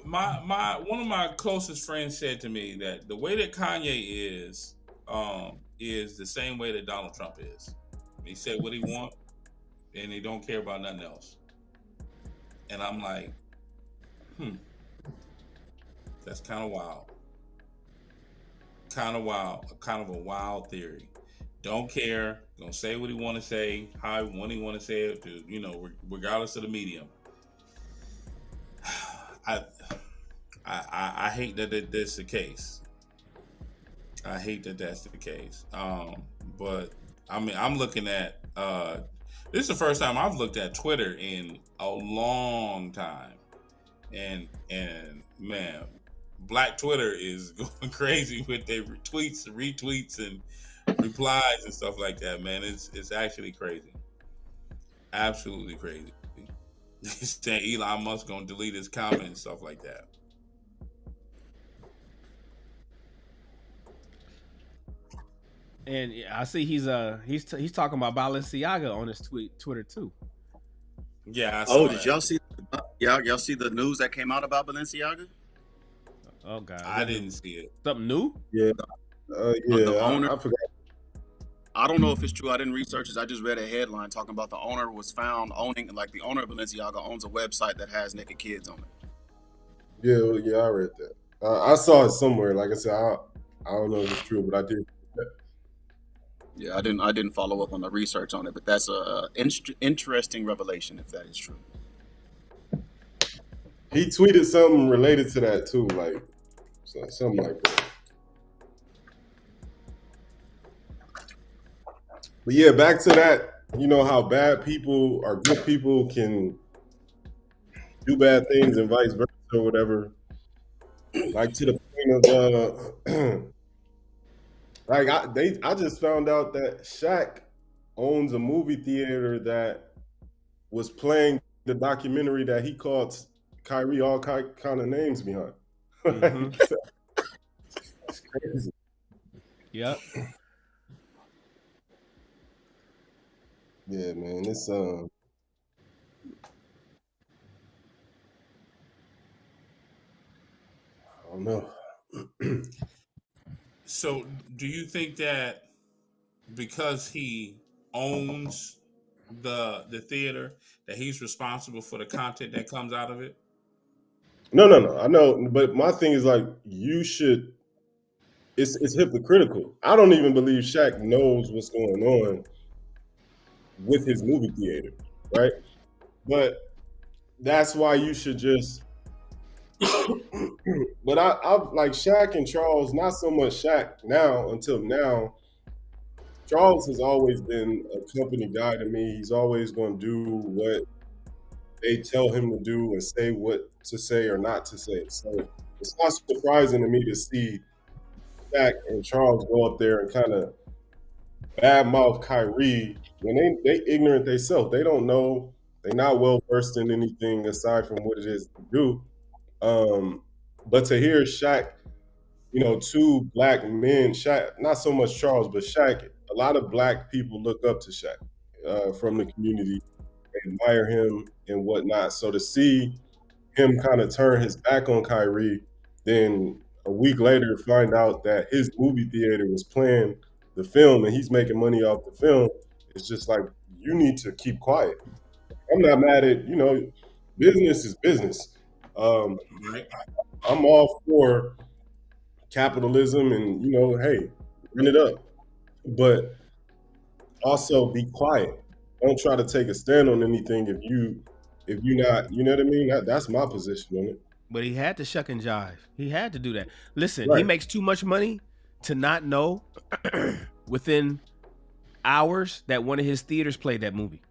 my one of my closest friends said to me that the way that Kanye is the same way that Donald Trump is. He said what he want, and he don't care about nothing else. And I'm like, that's kind of wild. Kind of wild. Kind of a wild theory. Don't care. Gonna say what he want to say, how when he want to say it, regardless of the medium. I hate that that's the case. I hate that that's the case. But I mean, I'm looking at this is the first time I've looked at Twitter in a long time, and man, Black Twitter is going crazy with their retweets, and replies and stuff like that. Man, it's actually crazy, absolutely crazy. Saying Elon Musk gonna delete his comment and stuff like that. And I see he's talking about Balenciaga on his Twitter too. Yeah, I saw Oh, that. did y'all see? Y'all see the news that came out about Balenciaga? Oh God, I didn't see it. Something new? Yeah, The owner. I forgot. I don't know if it's true. I didn't research it. I just read a headline talking about the owner was found owning, like the owner of Balenciaga owns a website that has naked kids on it. Yeah, I read that. I saw it somewhere. Like I said, I don't know if it's true, but I did. Yeah, I didn't follow up on the research on it, but that's a interesting revelation if that is true. He tweeted something related to that too, like something like that. But yeah, back to that. You know how bad people or good people can do bad things and vice versa or whatever. Like to the point of like I just found out that Shaq owns a movie theater that was playing the documentary that he called Kyrie all kind of names behind. Mhm. It's crazy. Yep. Yeah, man. It's I don't know. So, do you think that because he owns the theater that he's responsible for the content that comes out of it? No. I know, but my thing is like you should. It's hypocritical. I don't even believe Shaq knows what's going on with his movie theater, right? But that's why you should just. But I like Shaq and Charles. Not so much Shaq now until now. Charles has always been a company guy to me. He's always going to do what they tell him to do and say what to say or not to say. So it's not surprising to me to see Shaq and Charles go up there and kind of badmouth Kyrie when they ignorant themselves. They don't know. They're not well versed in anything aside from what it is to do. But to hear Shaq, two black men, Shaq, not so much Charles, but Shaq, a lot of black people look up to Shaq from the community, they admire him and whatnot. So to see him kind of turn his back on Kyrie, then a week later find out that his movie theater was playing the film and he's making money off the film, it's just like you need to keep quiet. I'm not mad at business is business. Um, Right. I'm all for capitalism and hey, run it up, but also be quiet. Don't try to take a stand on anything if you not, you know what I mean. That's my position on it. But he had to shuck and jive. He had to do that. Listen, he Right, makes too much money to not know within hours that one of his theaters played that movie.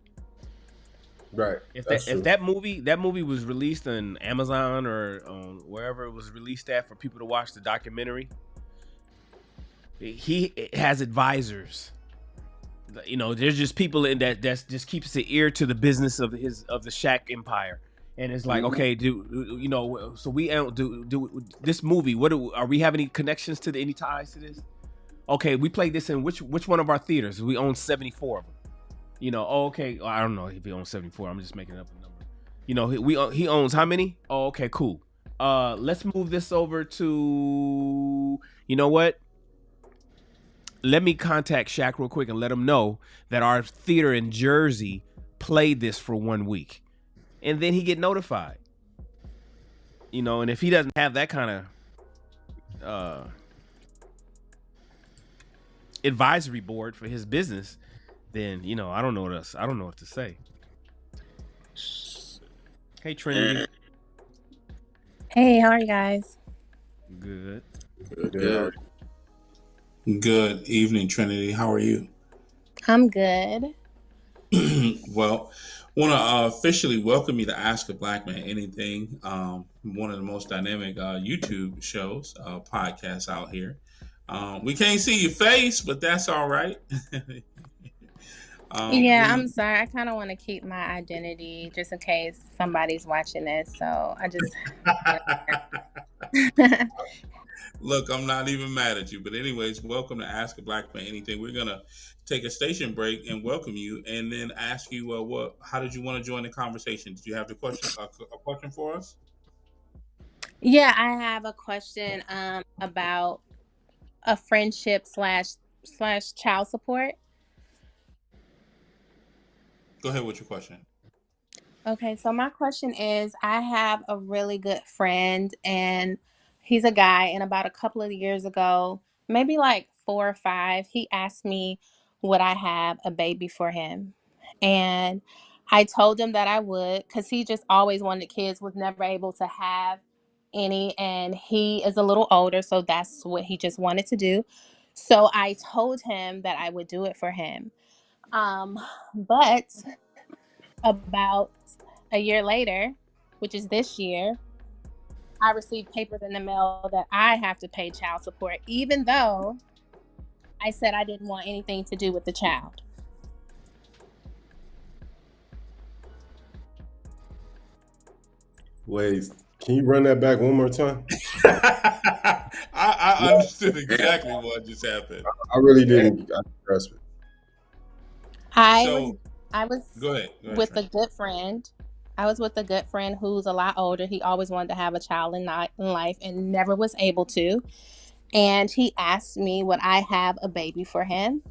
right. If That's true. that movie was released on Amazon or wherever it was released at for people to watch the documentary, he has advisors. There's just people in that just keeps the ear to the business of the Shaq empire. And it's like, okay, so we do this movie. Are we have any connections to any ties to this? Okay, we played this in which one of our theaters? We own 74 of them. Okay, I don't know if he owns 74. I'm just making up a number. He owns how many? Oh, okay, cool. Let's move this over to, you know what? Let me contact Shaq real quick and let him know that our theater in Jersey played this for 1 week. And then he get notified. And if he doesn't have that kind of advisory board for his business, then I don't know what to say. Hey, Trinity. Hey, how are you guys? Good. Good. Good evening, Trinity. How are you? I'm good. Well, want to officially welcome you to Ask a Black Man Anything, one of the most dynamic YouTube shows, podcasts out here. We can't see your face, but that's all right. Yeah, I'm sorry. I kind of want to keep my identity just in case somebody's watching this. So I just. Look, I'm not even mad at you. But anyways, welcome to Ask a Black Man Anything. We're going to take a station break and welcome you and then ask you, how did you want to join the conversation? Did you have a question for us? Yeah, I have a question about a friendship slash child support. Go ahead with your question. Okay, so my question is, I have a really good friend and he's a guy, and about a couple of years ago, maybe like 4 or 5, he asked me would I have a baby for him. And I told him that I would because he just always wanted kids, was never able to have any, and he is a little older, so that's what he just wanted to do. So I told him that I would do it for him. But about a year later, which is this year, I received papers in the mail that I have to pay child support, even though I said I didn't want anything to do with the child. Wait, can you run that back one more time? I understood exactly what just happened. I really didn't grasp it. I So was go ahead, with a Trent. good friend. I was with a good friend who's a lot older. He always wanted to have a child in life and never was able to. And he asked me would I have a baby for him.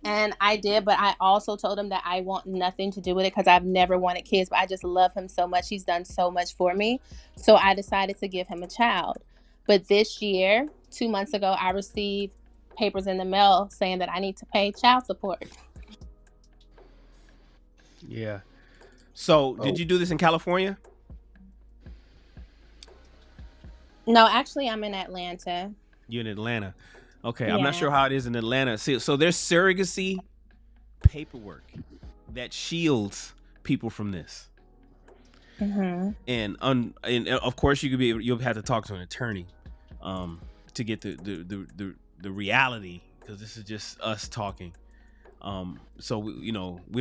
And I did, but I also told him that I want nothing to do with it because I've never wanted kids, but I just love him so much. He's done so much for me. So I decided to give him a child. But this year, 2 months ago, I received papers in the mail saying that I need to pay child support. Yeah. So, did Oh, you do this in California? No, actually, I'm in Atlanta. You're in Atlanta. Okay, I'm not Yeah. sure how it is in Atlanta. See, so there's surrogacy paperwork that shields people from this, Hmm. and of course you'll have to talk to an attorney, to get the reality, because this is just us talking. So we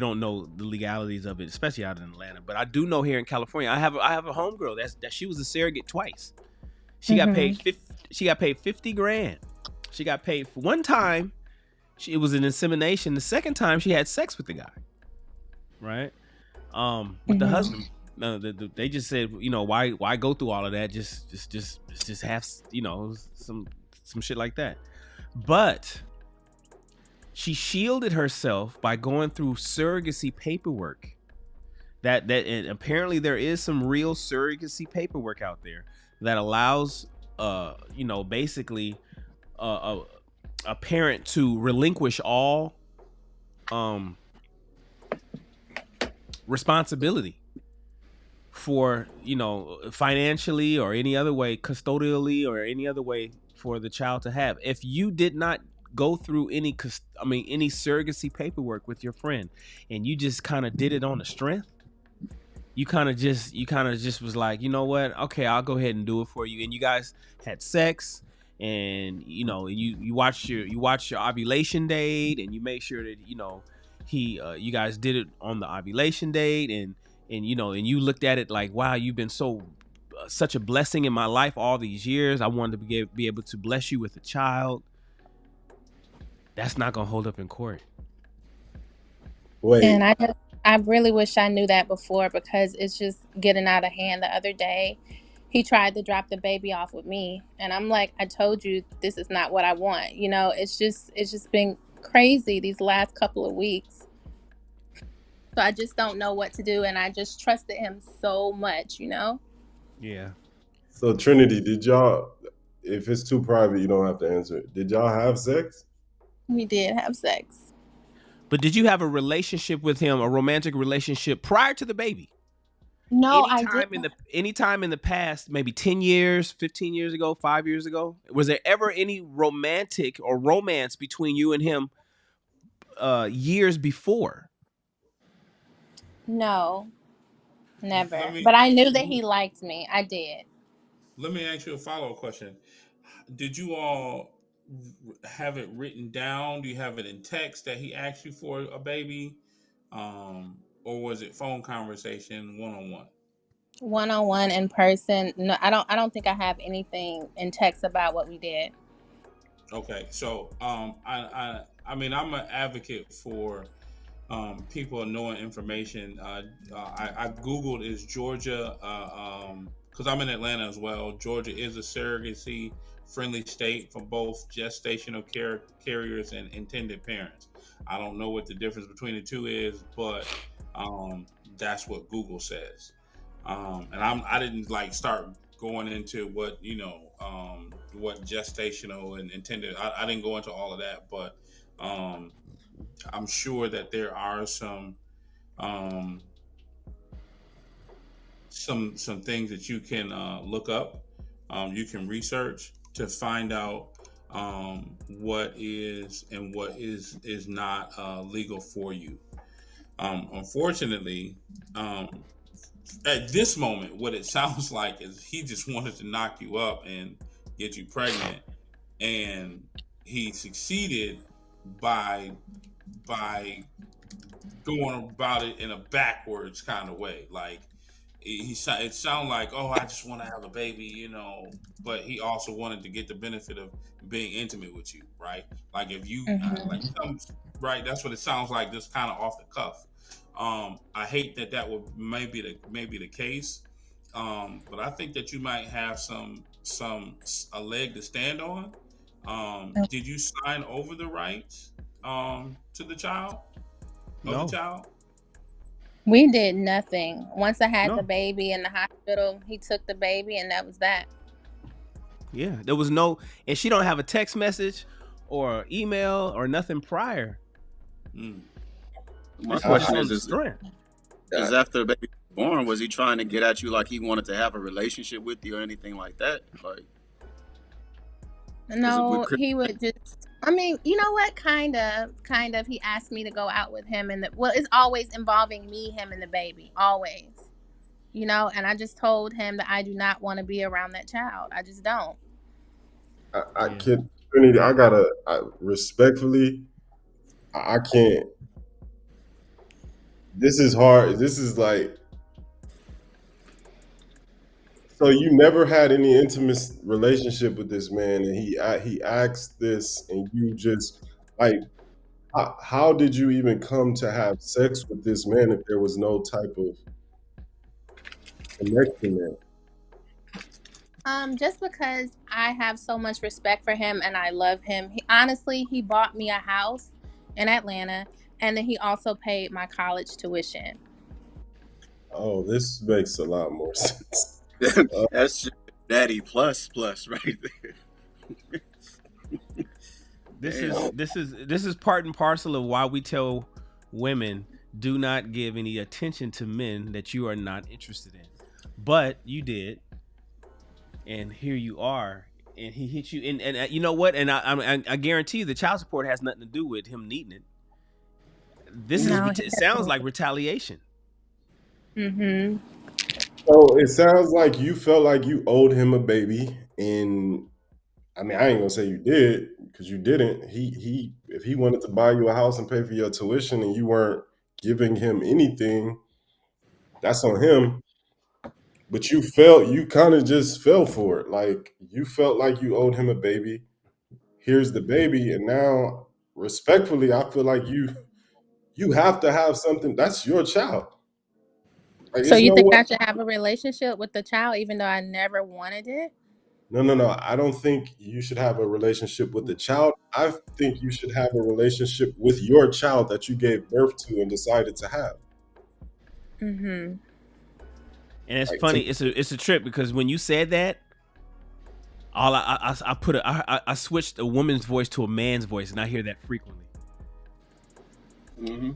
don't know the legalities of it, especially out in Atlanta. But I do know here in California, I have a homegirl that she was a surrogate twice. She got Hmm. paid 50 grand. She got paid for one time. It was an insemination. The second time she had sex with the guy, right? With the Hmm. husband. No, they just said, why go through all of that? Just have, some shit like that. But she shielded herself by going through surrogacy paperwork. And apparently there is some real surrogacy paperwork out there that allows, basically, a parent to relinquish all um responsibility for, financially or any other way, custodially or any other way, for the child to have, if you did not go through any surrogacy paperwork with your friend, and you just kind of did it on the strength. You kind of just was like, you know what, okay, I'll go ahead and do it for you, and you guys had sex, and you watch your ovulation date, and you make sure that he you guys did it on the ovulation date, and you looked at it like, wow, you've been such a blessing in my life all these years. I wanted to be able to bless you with a child. That's not gonna hold up in court. And wait. I really wish I knew that before because it's just getting out of hand. The other day, he tried to drop the baby off with me, and I'm like, I told you this is not what I want. It's just been crazy these last couple of weeks. So I just don't know what to do, and I just trusted him so much. Yeah. So Trinity, did y'all? If it's too private, you don't have to answer it. Did y'all have sex? We did have sex. But did you have a relationship with him, a romantic relationship, prior to the baby? No, I Anytime in didn't. the past, maybe 10 years, 15 years ago, 5 years ago, was there ever any romantic or romance between you and him, years before? No, Let never. me But I knew that he liked me. I did. let me ask you a follow up question. Did you all have it written down? Do you have it in text that he asked you for a baby, or was it phone conversation, one on one? One on one in person. No, I don't think I have anything in text about what we did. Okay, so I mean, I'm an advocate for people knowing information. I googled, is Georgia, because I'm in Atlanta as well. Georgia is a surrogacy friendly state for both gestational carriers and intended parents. I don't know what the difference between the two is, but that's what Google says. And I didn't like start going into what gestational and intended. I didn't go into all of that, but um, I'm sure that there are um, some things that you can look up. You can research to find out what is and what is not legal for you. Unfortunately, at this moment, what it sounds like is he just wanted to knock you up and get you pregnant, and he succeeded by by going about it in a backwards kind of way. Like it sounded like, oh, I just want to have a baby, but he also wanted to get the benefit of being intimate with you, right? Like if you like Hmm. right, that's what it sounds like, just kind of off the cuff. I hate that would maybe the case, but I think that you might have some a leg to stand on. Did you sign over the rights? to the child of the No, child? We did nothing. Once I had the no. baby in the hospital, he took the baby, and that was that. Yeah, there was no, and she don't have a text message or email or nothing prior. Mm. My This was just question on the is strength. is after the baby was born, was he trying to get at you like he wanted to have a relationship with you or anything like that? Like, because with No, Chris, he would just. I mean, you know what? Kind of. He asked me to go out with him, and well, it's always involving me, him, and the baby, always. And I just told him that I do not want to be around that child. I just don't. I Yeah, can't, Trinity. Respectfully, I can't. This is hard. This is like, so you never had any intimate relationship with this man, and he asked this, and you just like, how did you even come to have sex with this man if there was no type of connection there? Just because I have so much respect for him and I love him. Honestly, he bought me a house in Atlanta, and then he also paid my college tuition. Oh, this makes a lot more sense. that's just daddy plus right there. this Damn. is this is part and parcel of why we tell women do not give any attention to men that you are not interested in. But you did, and here you are, and he hit you. And you know what? And I guarantee you, the child support has nothing to do with him needing it. This is No, he it sounds doesn't. like retaliation. Mm-hmm. So it sounds like you felt like you owed him a baby, and I mean, I ain't gonna say you did because you didn't. He if he wanted to buy you a house and pay for your tuition, and you weren't giving him anything, that's on him. But you kind of just fell for it. Like you felt like you owed him a baby. Here's the baby, and now, respectfully, I feel like you have to have something. That's your child. Like, So there's you no think way. I should have a relationship with the child even though I never wanted it? No, no, no. I don't think you should have a relationship with the child. I think you should have a relationship with your child that you gave birth to and decided to have. Mm-hmm. And it's Like to funny. It's a trip because when you said that, all I put I switched a woman's voice to a man's voice, and I hear that frequently. Mm-hmm.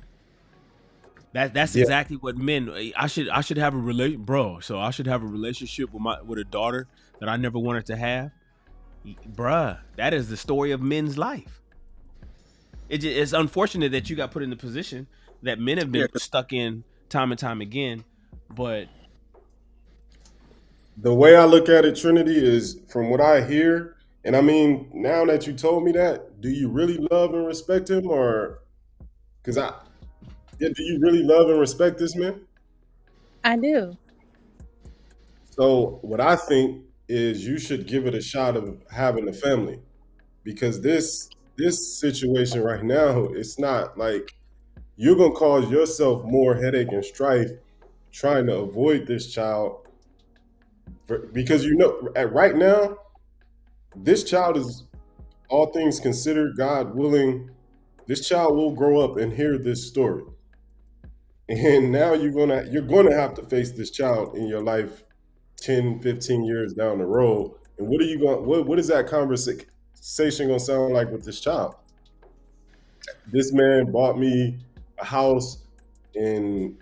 That's yeah, exactly what men. I should have a relation, bro. So I should have a relationship with a daughter that I never wanted to have, bruh. That is the story of men's life. It's unfortunate that you got put in the position that men have Yeah, been stuck in time and time again, but the way I look at it, Trinity, is from what I hear, and I mean, now that you told me that, do you really love and respect him, or because yeah, do you really love and respect this man? I do. So what I think is you should give it a shot of having a family because this situation right now, it's not like you're gonna cause yourself more headache and strife trying to avoid this child because right now this child is, all things considered, God willing, this child will grow up and hear this story, and now you're gonna have to face this child in your life 10, 15 years down the road. And what are you going what is that conversation gonna sound like with this child? This man bought me a house and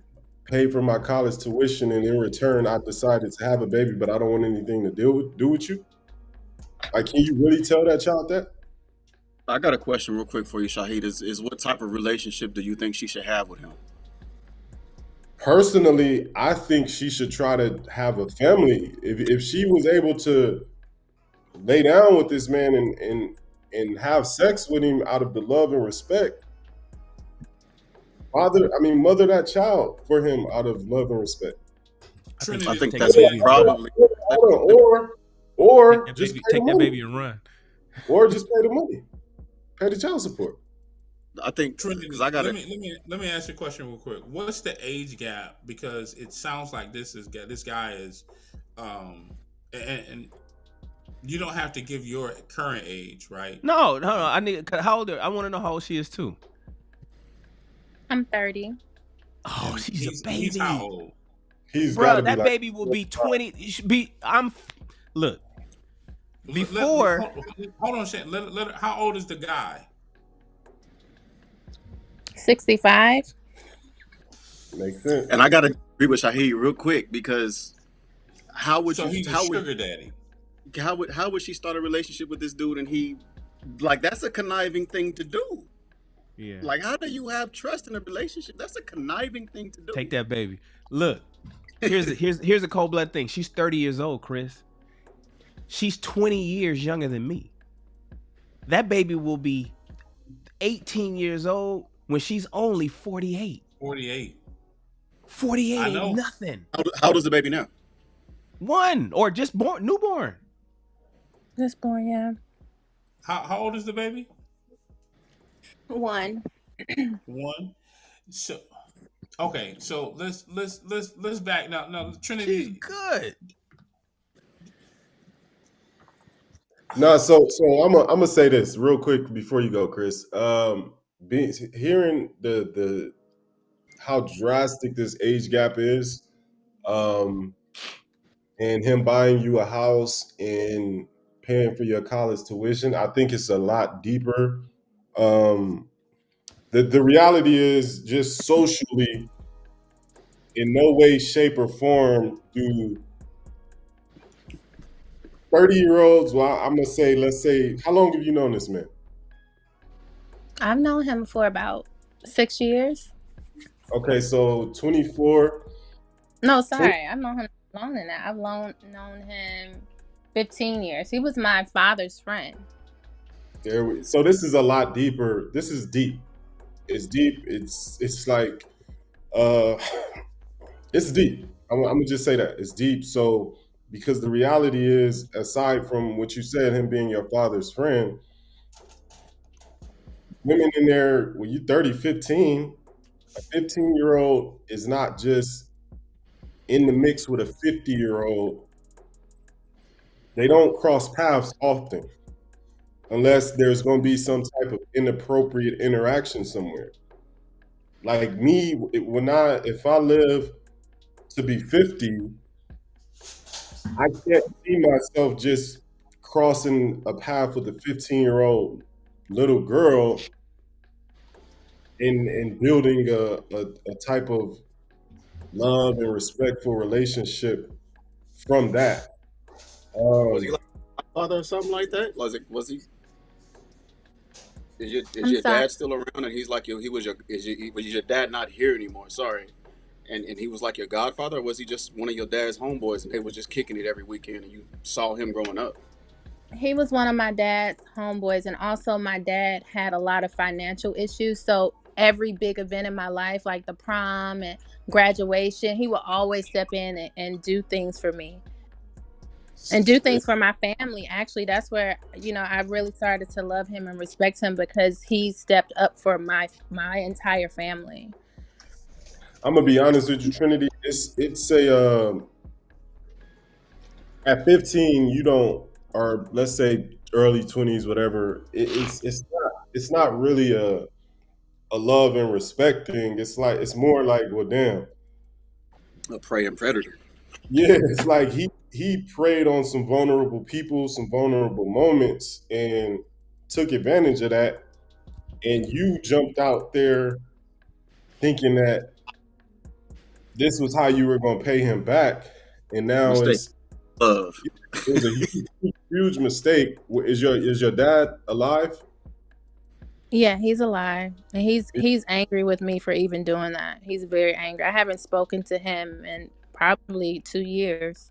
paid for my college tuition, and in return I decided to have a baby, but I don't want anything to do with you. Like, can you really tell that child that? I got a question real quick for you, Shahid. Is what type of relationship do you think she should have with him? Personally, I think she should try to have a family. If she was able to lay down with this man and have sex with him out of the love and respect, mother that child for him out of love and respect. I think I she Trinity, should think take the that's baby and run. probably. Hold on, Take or that just baby, pay the take that money, baby and run. or just pay the money, pay the child support. I think because Trinity, I got it. let me ask you a question real quick. What's the age gap? Because it sounds like this guy is, and You don't have to give your current age, right? No. I need. How old? I want to know how old she is too. I'm 30. Oh, And she's a he's how baby, old? He's got bro. to be That like, baby will be 20. She be. Look. Before Hold on a second. How old is the guy? 65. makes sense. And I gotta agree with Shaheed real quick because how would So you he's a sugar daddy. how would she start a relationship with this dude and he like that's a conniving thing to do. yeah, Like how do you have trust in a relationship? That's a conniving thing to take do. that baby. Look, here's a cold blood thing. She's 30 years old, Chris. She's 20 years younger than me. That baby will be 18 years old when she's only 48. 48. 48 I ain't know. nothing. How old is the baby now? One or just born, newborn. This boy, yeah. How old is the baby? One. One. So okay. So let's back now. She's Trinity. good. No, so I'm gonna say this real quick before you go, Chris. Hearing the how drastic this age gap is, um, and him buying you a house and paying for your college tuition, I think it's a lot deeper. Um, the reality is just socially, in no way, shape, or form do 30-year-olds. Well, I'm gonna say, let's say, how long have you known this man? I've known him for about 6 years. Okay, so 24. No, 20, sorry. I've known him longer than that. I've known him 15 years. He was my father's friend. so this is a lot deeper. This is deep. It's deep. It's like uh it's deep. I'm gonna just say that it's deep. So because the reality is, aside from what you said, him being your father's friend, women in there, when you 30, 15, a 15-year-old is not just in the mix with a 50-year-old. They don't cross paths often unless there's going to be some type of inappropriate interaction somewhere. Like me, if I live to be 50, I can't see myself just crossing a path with a 15-year-old little girl and building a type of love and respectful relationship from that. Was he Um, like a father or something like that? Was he is I'm your sorry. dad still around and he's like he was was your dad not here anymore? Sorry. And he was like your godfather, or was he just one of your dad's homeboys and they was just kicking it every weekend and you saw him growing up? He was one of my dad's homeboys, and also my dad had a lot of financial issues. So every big event in my life, like the prom and graduation, he would always step in and do things for me and do things for my family. Actually, that's where I really started to love him and respect him because he stepped up for my entire family. I'm gonna be honest with you, Trinity. It's a at 15 you don't, or let's say early 20s, whatever. It's not really a love and respect thing. It's more like, well, damn, A preying predator. yeah. It's like he preyed on some vulnerable people, some vulnerable moments, and took advantage of that. And you jumped out there thinking that this was how you were gonna pay him back, and now Mistake. Love. it was a huge mistake. Is your dad alive? Yeah, he's alive, and he's angry with me for even doing that. He's very angry. I haven't spoken to him in probably 2 years.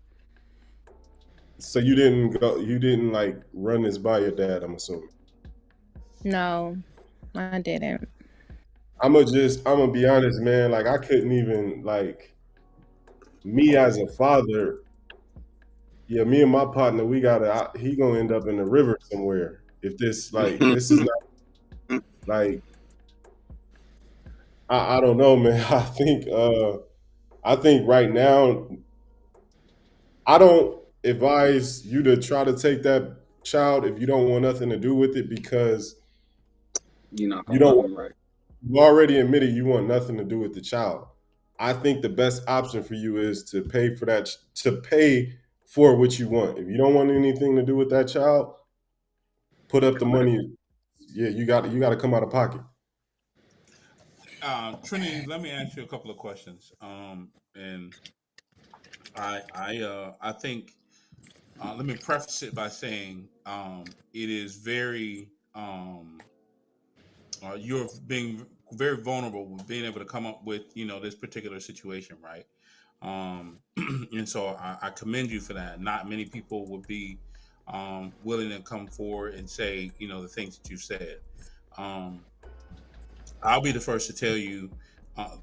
So you didn't like run this by your dad, I'm assuming. No, I didn't. I'm gonna be honest, man. Like I couldn't even like me as a father. Yeah, me and my partner, he gonna end up in the river somewhere. If this is not like I don't know, man. I think right now I don't. advise you to try to take that child if you don't want nothing to do with it because You're not you gonna don't. love him right. You already admitted you want nothing to do with the child. I think the best option for you is to pay for that to pay for what you want. If you don't want anything to do with that child, put up the money. Yeah, you got to come out of pocket. Trinity, let me ask you a couple of questions. And I think let me preface it by saying it is very you're being very vulnerable with being able to come up with this particular situation, right? And so I commend you for that. Not many people would be willing to come forward and say the things that you said. Um, I'll be the first to tell you. Uh,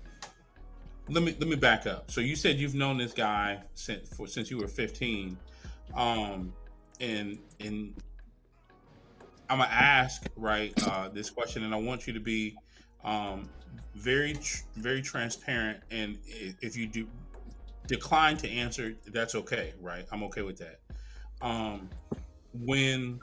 let me back up. So you said you've known this guy since you were 15, um, and I'm gonna ask this question, and I want you to be um, very transparent. And if you do decline to answer, that's okay, right? I'm okay with that. Um, when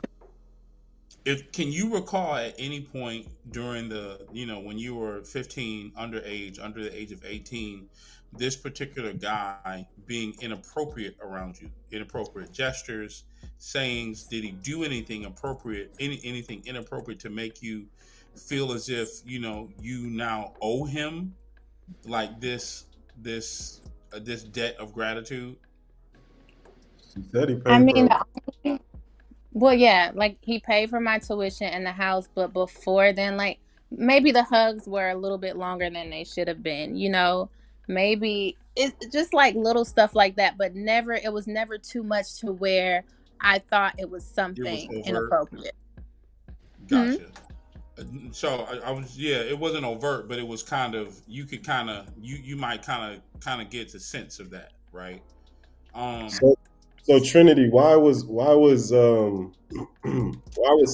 if can you recall at any point during the when you were 15, under the age of 18, this particular guy being inappropriate around you, inappropriate gestures, sayings? Did he do anything appropriate, anything inappropriate to make you feel as if you now owe him like this debt of gratitude? She said he I paid mean, for the only Well, yeah, like he paid for my tuition and the house, but before then, like maybe the hugs were a little bit longer than they should have been, Maybe it's just like little stuff like that, but it was never too much to where I thought it was It was something overt. inappropriate. Hmm? Gotcha. So I was, yeah, it wasn't overt, but it was kind of, you could kind of, you might kind of get the sense of that, right? Um, so so Trinity, why was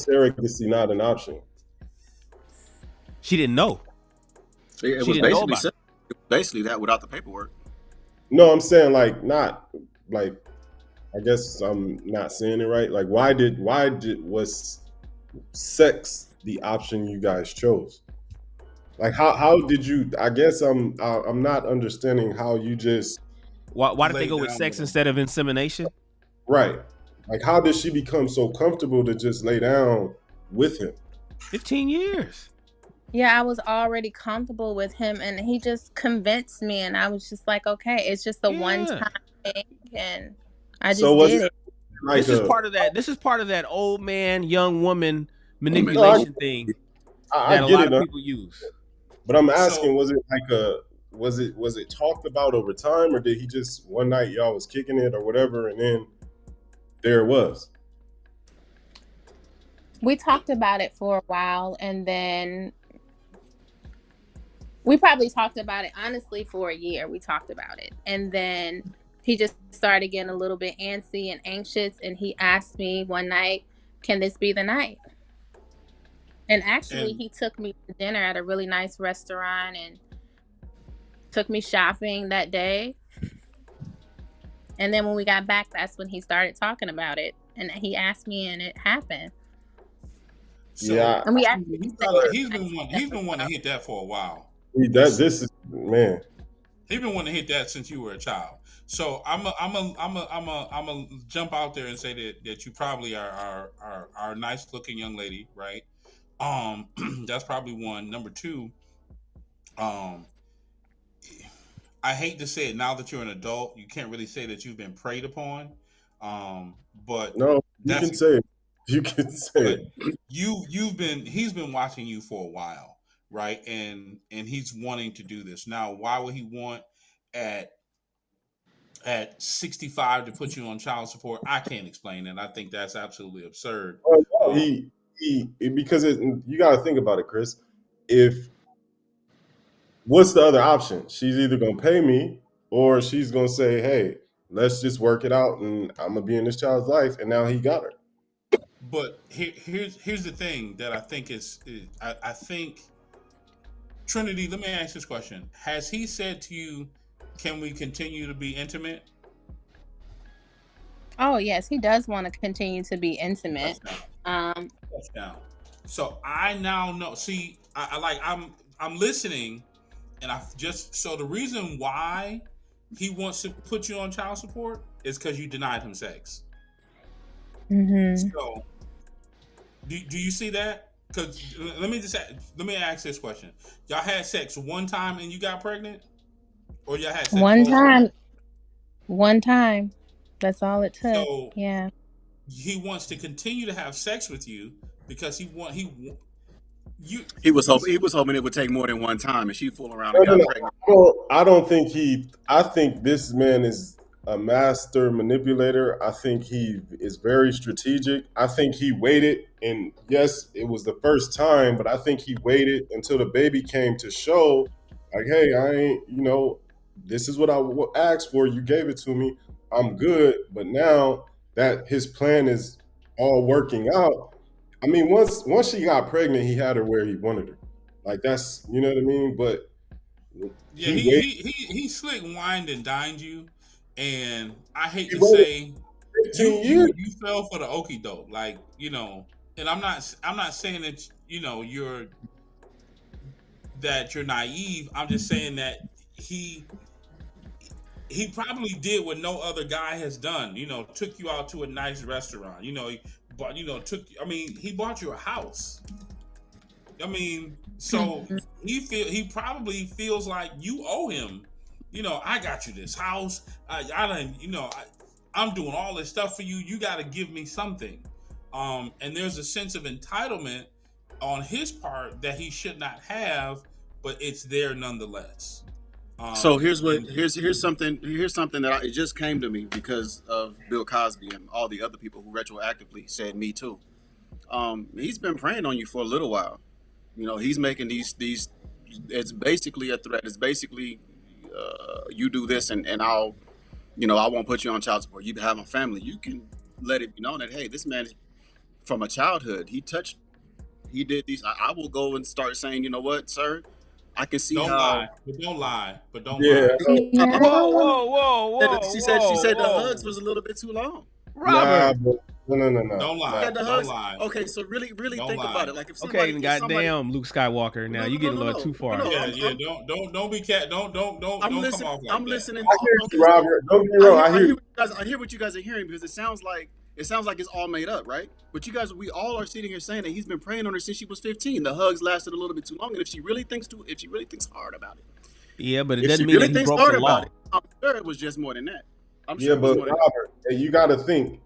surrogacy not an option? She didn't know. It She was didn't know basically about it. that without the paperwork. No, I'm saying like not like I guess I'm not saying it right. Like why did was sex the option you guys chose? Like how did you? I guess I'm not understanding how you just Why did they lay go with down with sex them. instead of insemination? right. Like how did she become so comfortable to just lay down with him? 15 years. Yeah, I was already comfortable with him and he just convinced me and I was just like, okay, it's just a one Yeah. time thing and I So just was did it it. like This is a? part of that. This is part of that old man, young woman No, manipulation thing I that a get lot it, of people use. but I'm asking, So, was it like a? Was it talked about over time, or did he just one night y'all was kicking it or whatever, and then there it was? We talked about it for a while and then we probably talked about it honestly for a year. We talked about it. And then he just started getting a little bit antsy and anxious. And he asked me one night, can this be the night? And actually, and he took me to dinner at a really nice restaurant and took me shopping that day. And then when we got back, that's when he started talking about it. And he asked me, and it happened. Yeah, so And we actually stayed the night he's as been wanting well. to hit that for a while. that this is man. He's been wanting to hit that since you were a child. So I'm a jump out there and say that you probably are a nice looking young lady, right? Um, that's probably one. Number two, um, I hate to say it, now that you're an adult, you can't really say that you've been preyed upon. But No, you that's can say it. You can say but it. he's been watching you for a while, right? And he's wanting to do this. Now, why would he want at 65 to put you on child support? I can't explain it. I think that's absolutely absurd. Oh, no, Um, because you got to think about it, Chris. If what's the other option? She's either gonna pay me or she's gonna say, "Hey, let's just work it out, and I'm gonna be in this child's life." And now he got her. but here's the thing that I think I think Trinity. Let me ask this question: has he said to you, "Can we continue to be intimate"? Oh yes, he does want to continue to be intimate. Touchdown. Um, Touchdown. So I now know. See, I like I'm listening, and I just so the reason why he wants to put you on child support is because you denied him sex. mhm. So do you see that? Because let me ask this question: y'all had sex one time and you got pregnant, or y'all had sex One both times? time, one time. That's all it took. So Yeah. he wants to continue to have sex with you because you He was hoping it would take more than one time, and she fooled around No, and no, got no. pregnant. I don't think he. I think this man is a master manipulator. I think he is very strategic. I think he waited, and yes, it was the first time, but I think he waited until the baby came to show, like, hey, I ain't, this is what I asked for. You gave it to me. I'm good. But now that his plan is all working out, I mean, once she got pregnant, he had her where he wanted her. Like that's, you know what I mean. But yeah, he waited he slick wined and dined you, and I hate he to waited say 15 years. you fell for the okie doke, like and I'm not saying that you're naive. I'm just saying that he he probably did what no other guy has done. Took you out to a nice restaurant. But took. I mean, he bought you a house. I mean, so Mhm. he probably feels like you owe him. I got you this house. I don't. I'm doing all this stuff for you. You got to give me something. And there's a sense of entitlement on his part that he should not have, but it's there nonetheless. So And here's something that it just came to me because of Bill Cosby and all the other people who retroactively said me too. He's been preying on you for a little while. He's making these. It's basically a threat. It's basically you do this and I won't put you on child support. You have a family. You can let it be known that hey, this man is from a childhood. He did these. I will go and start saying, you know what, sir, I can see don't how. lie, but don't lie, but don't Yeah, lie. Yeah. Whoa, whoa, whoa, whoa, She whoa, said the hugs whoa. was a little bit too long. nah, Robert. but no, Don't nah. lie, Yeah, the don't hugs. lie, Okay, so really don't think about lie. it. Like Okay, then if somebody, goddamn Luke Skywalker. Now no, you no, getting a no, little no, too no, far. no. Yeah, yeah. Don't be cat. I'm Don't come listening. off I'm like that. listening. I hear Okay, you, so Robert. Don't get me wrong. I hear you. I hear what you guys are hearing because it sounds like it's all made up, right? But you guys, we all are sitting here saying that he's been preying on her since she was 15. The hugs lasted a little bit too long, and if she really thinks hard about it, Yeah, but it if she doesn't mean really that he thinks broke the hard about law. it, I'm sure it was just more than that. I'm Yeah, sure it was but more than that. Robert, hey, you got to think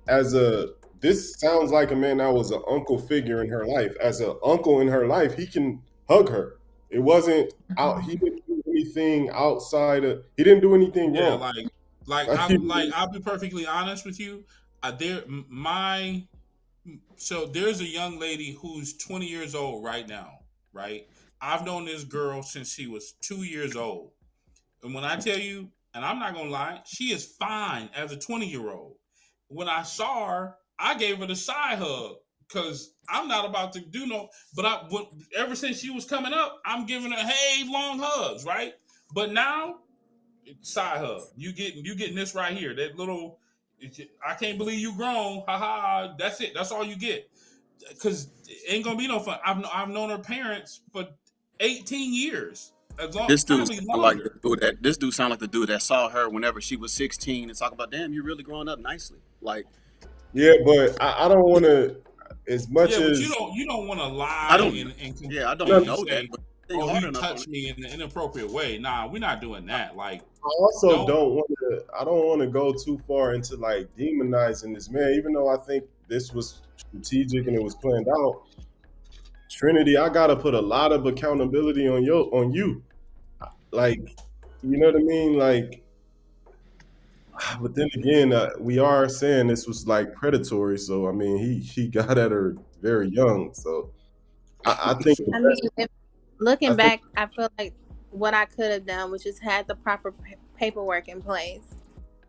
this sounds like a man that was an uncle figure in her life. As an uncle in her life, he can hug her. It wasn't out. He didn't do anything outside of. He didn't do anything Yeah, wrong. I'll be perfectly honest with you. There, my so there's a young lady who's 20 years old right now. Right, I've known this girl since she was 2 years old. And when I tell you, and I'm not gonna lie, she is fine as a 20-year-old. When I saw her, I gave her the side hug because I'm not about to do no. But ever since she was coming up, I'm giving her hey long hugs, right? But now, side hug. You getting this right here. That little. I can't believe you grown. Ha ha. That's it. That's all you get. Because it ain't gonna be no fun. I've known her parents for 18 years, as long This dude probably sound like the longer. dude that this dude sound like the dude that saw her whenever she was 16 and talk about, damn, you're really growing up nicely. Like Yeah, but I don't want to. As much Yeah, but as you don't want to I lie don't, and yeah, I don't no, completely know that, say, but think "Oh, hard he enough on touched it. me in an inappropriate way." Nah, we're not doing that. Like, I also don't. don't want to. I don't want to go too far into like demonizing this man, even though I think this was strategic and it was planned out. Trinity, I gotta put a lot of accountability on you. Like, you know what I mean? Like, but then again, we are saying this was like predatory. So I mean, he got at her very young. So I think the I best. mean, I looking think back, I feel like what I could have done was just had the proper paperwork in place,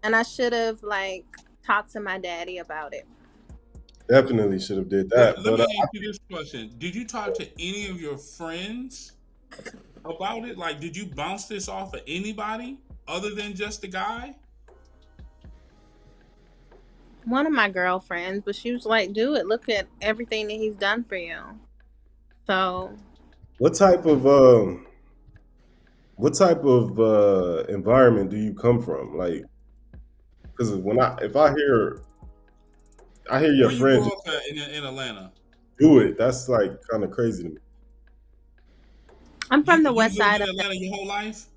and I should have like talked to my daddy about it. definitely should have did Let, that. let But me ask you this question: did you talk to any of your friends about it? Like, did you bounce this off of anybody other than just the guy? One of my girlfriends, but she was like, "Do it. Look at everything that he's done for you." So What type of environment do you come from? Like, because if I hear your Where you friend grew just up at in Atlanta? do it, that's like kind of crazy to me. I'm from the You west lived side in of Atlanta your whole life?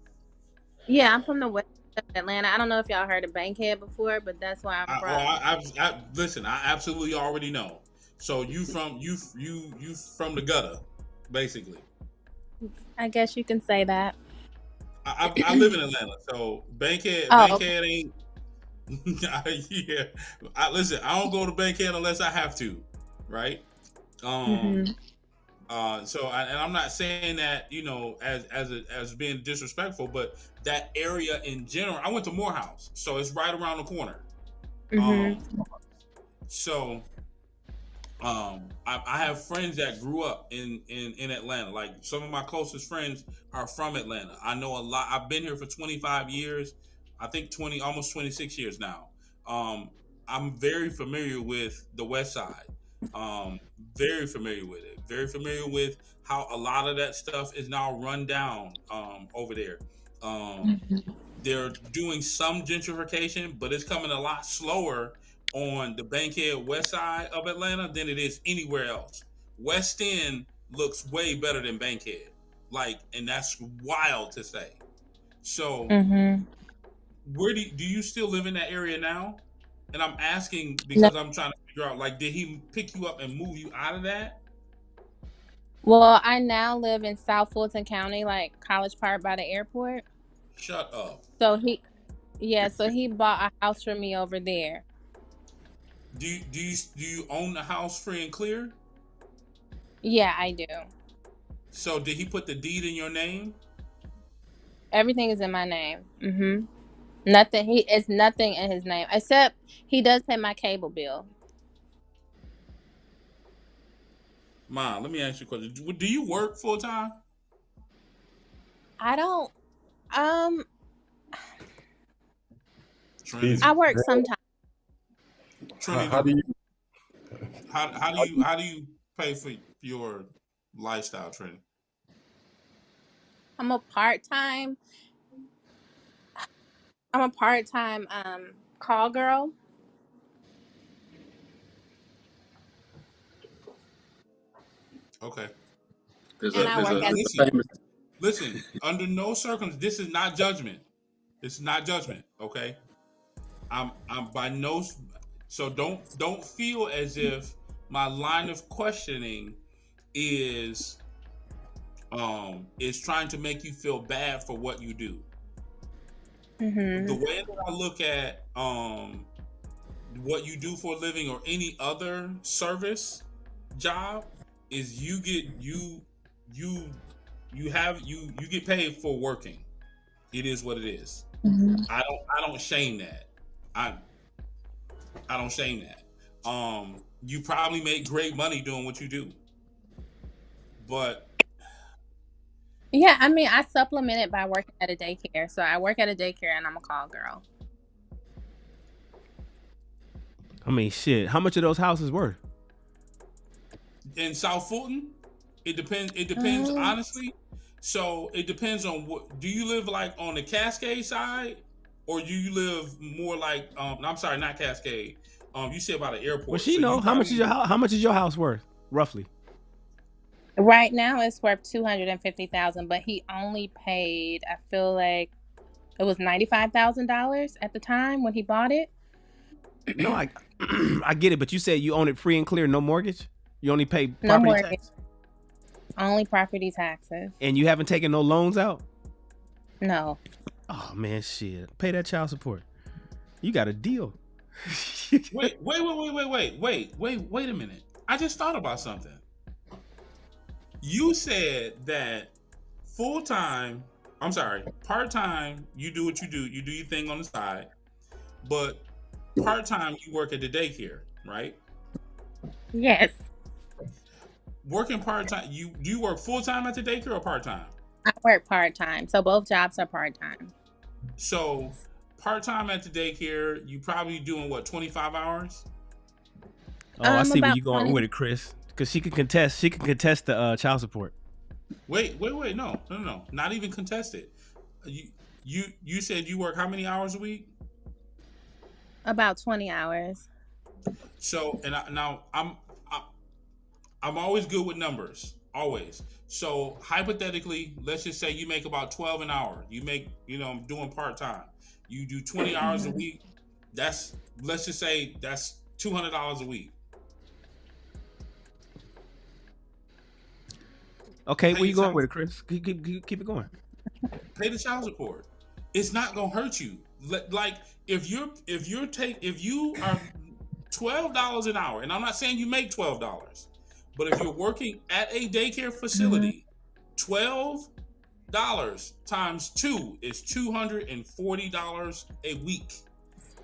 yeah, I'm from the west side of Atlanta. I don't know if y'all heard of Bankhead before, but that's where I'm from. Listen. I absolutely already know. So you from the gutter, basically. I guess you can say that. I live in Atlanta, so Oh, okay. Bankhead ain't. Yeah, listen. I don't go to Bankhead unless I have to, right? Um. Mhm. And I'm not saying that as being disrespectful, but that area in general. I went to Morehouse, so it's right around the corner. Mhm. Um. So I have friends that grew up in Atlanta. Like some of my closest friends are from Atlanta. I know a lot. I've been here for 25 years. I think 20, almost 26 years now. Um, I'm very familiar with the West Side. Um, very familiar with it. Very familiar with how a lot of that stuff is now run down over there. Um, Mhm. they're doing some gentrification, but it's coming a lot slower on the Bankhead West Side of Atlanta than it is anywhere else. West End looks way better than Bankhead, and that's wild to say. So, Mhm. where do you still live in that area now? And I'm asking No, because I'm trying to figure out, like, did he pick you up and move you out of that? well, I now live in South Fulton County, like College Park by the airport. Shut up. So yeah, so he bought a house for me over there. Do you own the house free and clear? Yeah, I do. So did he put the deed in your name? Everything is in my name. Nothing. It's nothing in his name except he does pay my cable bill. Ma, let me ask you a question. Do you work full time? I don't. Um, He's I Trinity. work sometimes. how Trinity. do you How do you pay for your lifestyle, Trinity? I'm a part time. I'm a part time call girl, Okay. There's and a I there's work a Now at. there's a listen, famous. listen. Under no circumstances, this is not judgment. This is not judgment. Okay. I'm by no. So don't feel as if my line of questioning is is trying to make you feel bad for what you do. The Mhm. way that I look at what you do for a living or any other service job is you you get paid for working. It is what it is. Mhm. I don't shame that. I I don't shame that. You probably make great money doing what you do, but Yeah, I mean, I supplement it by working at a daycare. So I work at a daycare, and I'm a call girl. I mean, shit. How much are those houses worth? in South Fulton, it depends. It depends Um, honestly. So it depends on what. Do you live like on the Cascade side, or do you live more like? I'm sorry, not Cascade. You said about an Well, airport, she so you know how much is probably. your house. How much is your house worth, roughly? right now it's worth 250,000, but he only paid. I feel like it was $95,000 at the time when he bought it. No, I I get it, but you said you own it free and clear, no mortgage. You only pay No property mortgage, tax, only property taxes. and you haven't taken no loans out. No. Oh man, shit. Pay that child support. You got a deal. Wait a minute. I just thought about something. You said that full time. I'm sorry, part time. You do what you do. You do your thing on the side, but part time you work at the daycare, right? Yes, Working part time, you do you work full time at the daycare or part time? I work part time, so both jobs are part time. So part-time at the daycare, you probably doing what, 25 hours? Oh, I see where About you going 20. with it, Chris. Because she can contest. She can contest the child support. Wait, no, not even contested. You said you work how many hours a week? About 20 hours. So, and now I'm always good with numbers, always. So hypothetically, let's just say you make about 12 an hour. You make, doing part time. You do 20 hours a week. Let's just say that's $200 a week. Okay, where you going with it, Chris? Keep it going. Pay the child support. It's not gonna hurt you. Like if you are $12 an hour, and I'm not saying you make $12, but if you're working at a daycare facility, $12 times 2 is $240 a week.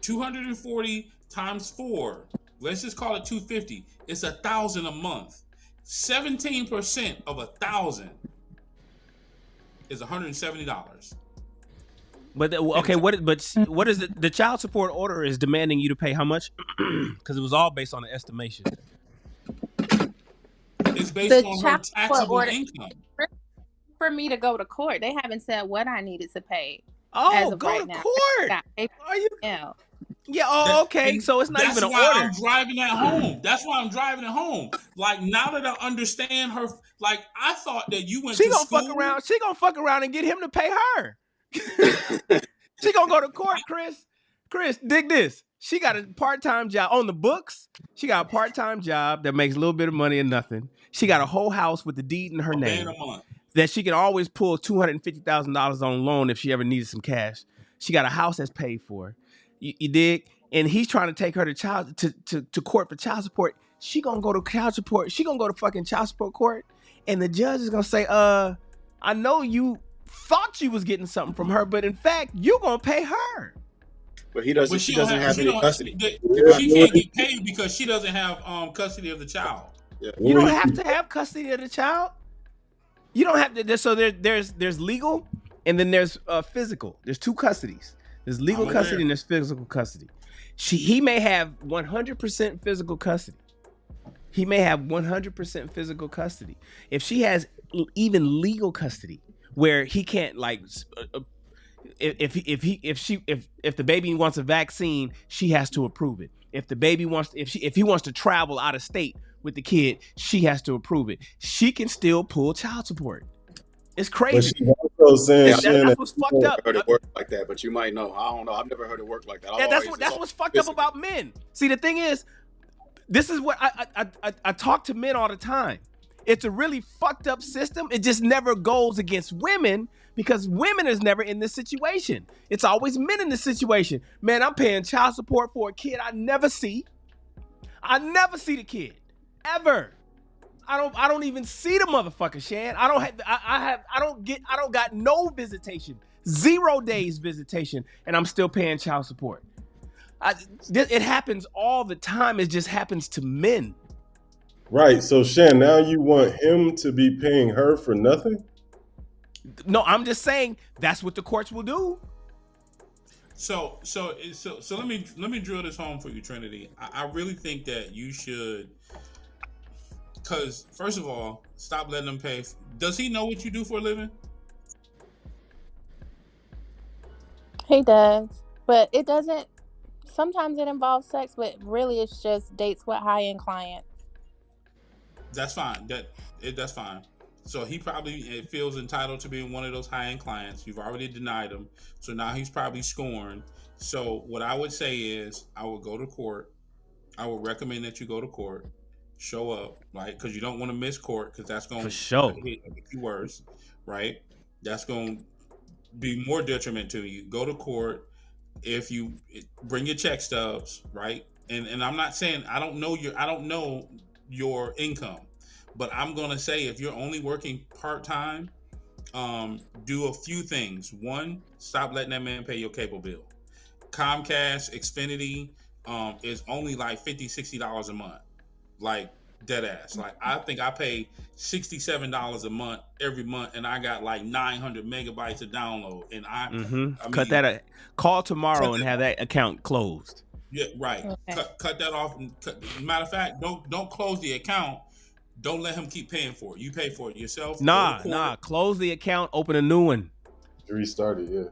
240 times 4, let's just call it 250. It's $1,000 a month. 17% of 1,000 is $170. But okay, what is it? The child support order is demanding you to pay how much? Because it was all based on an estimation. It's based on her taxable income. For me to go to court, they haven't said what I needed to pay. Oh, go to court. Are you? Yeah. Oh, okay. So it's not even an order. I'm driving at home. That's why I'm driving at home. Like, now that I understand her, like, I thought that you went to school. She gonna fuck around and get him to pay her. She gonna go to court, Chris. Chris, dig this. She got a part-time job on the books. She got a part-time job that makes a little bit of money and nothing. She got a whole house with the deed in her name that she can always pull $250,000 on loan if she ever needed some cash. She got a house that's paid for. You dig? And he's trying to take her to court for child support. She gonna go to child support. She gonna go to fucking child support court, and the judge is gonna say, I know you thought you was getting something from her, but in fact, you gonna pay her. But she doesn't have any custody. She can't get paid because she doesn't have custody of the child. Yeah. You don't have to have custody of the child. You don't have to. So there's legal, and then there's physical. There's two custodies. There's legal custody and there's physical custody. He may have 100% physical custody. He may have 100% physical custody. If she has even legal custody, where he can't, like, if the baby wants a vaccine, she has to approve it. If the baby if he wants to travel out of state with the kid, she has to approve it. She can still pull child support. It's crazy. But she's also saying that's what's fucked up. I've heard it work like that, but you might know. I don't know. I've never heard it work like that. That's what's fucked up about men. See, the thing is, this is what I talk to men all the time. It's a really fucked up system. It just never goes against women because women is never in this situation. It's always men in this situation. Man, I'm paying child support for a kid I never see. I never see the kid ever. I don't even see the motherfucker, Shan. I don't got no visitation. 0 days visitation, and I'm still paying child support. It happens all the time. It just happens to men. Right. So Shan, now you want him to be paying her for nothing? No, I'm just saying that's what the courts will do. So let me drill this home for you, Trinity. I really think that you should, because first of all, stop letting him pay. Does he know what you do for a living? He does, but it doesn't. Sometimes it involves sex, but really it's just dates with high-end clients. That's fine. That's fine. So he probably feels entitled to being one of those high-end clients. You've already denied him, so now he's probably scorned. So what I would say is, I would go to court. I would recommend that you go to court, show up, right? Because you don't want to miss court, because that's going to hit you worse, right? That's going to be more detriment to you. Go to court. If you bring your check stubs, right? And I'm not saying I don't know your income, but I'm gonna say if you're only working part-time, do a few things. One, stop letting that man pay your cable bill. Comcast, Xfinity is only like $50-$60 a month. Like, Dead ass. Like I think I pay $67 a month every month, and I got like 900 megabytes of download. And I Cut mean, that. Call cut tomorrow and that have off. that account closed. Yeah, right. Okay. Cut that off. And matter of fact, don't close the account. Don't let him keep paying for it. You pay for it yourself. Go to court. Close the account. Open a new one. Restart it, yeah.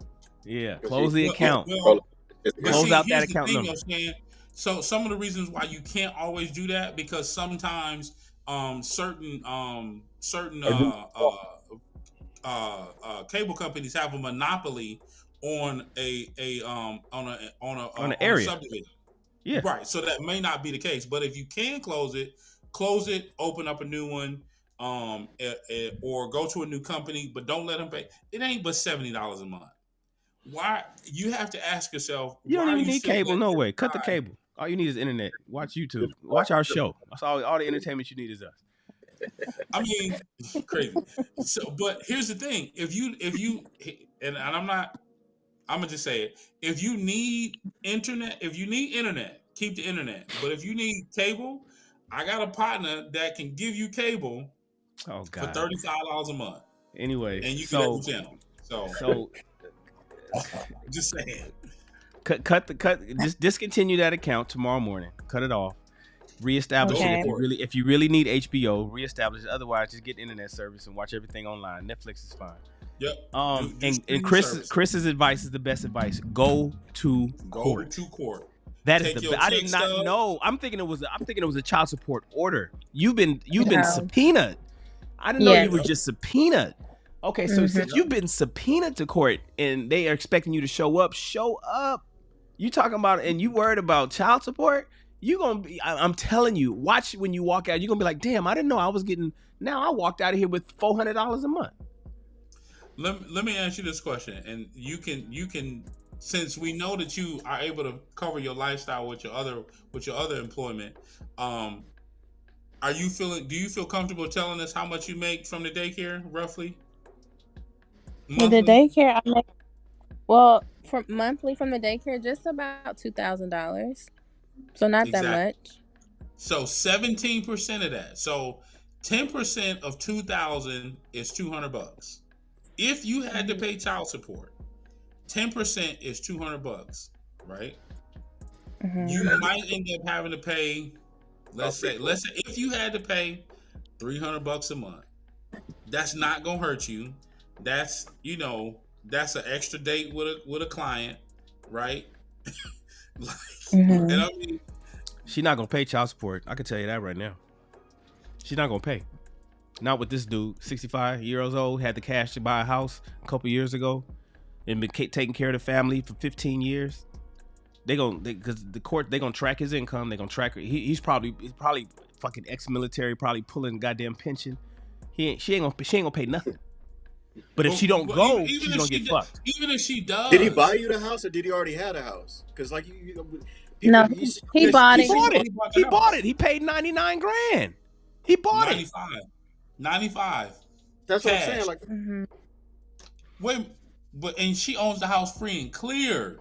Yeah, Because close the account. it's But Close see, out that here's the account thing, number. though, Stan. So some of the reasons why you can't always do that because sometimes certain cable companies have a monopoly on On the on a area. subdivision. Yeah. Right. So that may not be the case, but if you can close it, open up a new one, or go to a new company, but don't let them pay. It ain't but $70 a month. Why? You have to ask yourself, You why don't are even you need still cable. letting No this way. Cut the guy? cable. All you need is internet. Watch YouTube. Watch our show. That's all the entertainment you need is us. I mean, crazy. So, but here's the thing: if you, and I'm not, I'm gonna just say it. If you need internet, keep the internet. But if you need cable, I got a partner that can give you cable Oh for God. $35 a month, Anyways, and you get every channel. so Just saying. Just discontinue that account tomorrow morning. Cut it off. Reestablish Okay. it if you really need HBO. Reestablish it. Otherwise, just get internet service and watch everything online. Netflix is fine. Yep. And Chris's advice is the best advice. Go to court. Go to court. That is Take the your I did check not stub. know. I'm thinking it was a child support order. You've been No. subpoenaed. I didn't know Yes. you were just subpoenaed. Okay, so Mhm. since you've been subpoenaed to court and they are expecting you to show up. You talking about and you worried about child support? You gonna be? I'm telling you. Watch when you walk out. You're gonna be like, damn, I didn't know I was getting. Now I walked out of here with $400 a month. Let me ask you this question, and you can since we know that you are able to cover your lifestyle with your other employment, do you feel comfortable telling us how much you make from the daycare roughly? With the daycare, I make from monthly from the daycare, just about $2,000. So not that much. So 17% of that. So 10% of 2,000 is $200. If you had to pay child support, 10% is $200, right? Mm-hmm. You might end up having to pay. Let's say if you had to pay $300 a month, that's not gonna hurt you. That's that's an extra date with a client, right? Mm-hmm. And I mean, she's not gonna pay child support. I can tell you that right now. She's not gonna pay. Not with this dude, 65 years old, had the cash to buy a house a couple years ago, and been taking care of the family for 15 years. Because the court, they gonna track his income. They gonna track. He's probably fucking ex-military, probably pulling goddamn pension. She ain't gonna pay nothing. But if she don't go, she's gonna get fucked. Even if she does, did he buy you the house or did he already have a house? Because like No, he bought it. He bought it. He paid $99,000. He bought 95. That's cash. what I'm saying. Like, Mm-hmm. wait, and she owns the house free and clear.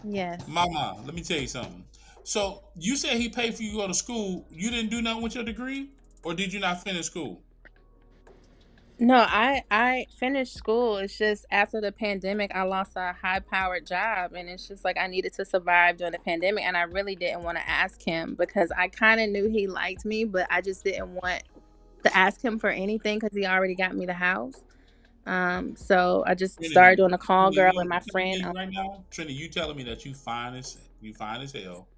Yes. Mama, let me tell you something. So you said he paid for you to go to school. You didn't do nothing with your degree, or did you not finish school? No, I finished school. It's just after the pandemic, I lost a high-powered job, and it's just like I needed to survive during the pandemic, and I really didn't want to ask him because I kind of knew he liked me, but I just didn't want to ask him for anything because he already got me the house. So I just started doing a call girl and my friend. Right now, Trinity, you telling me that you fine as hell,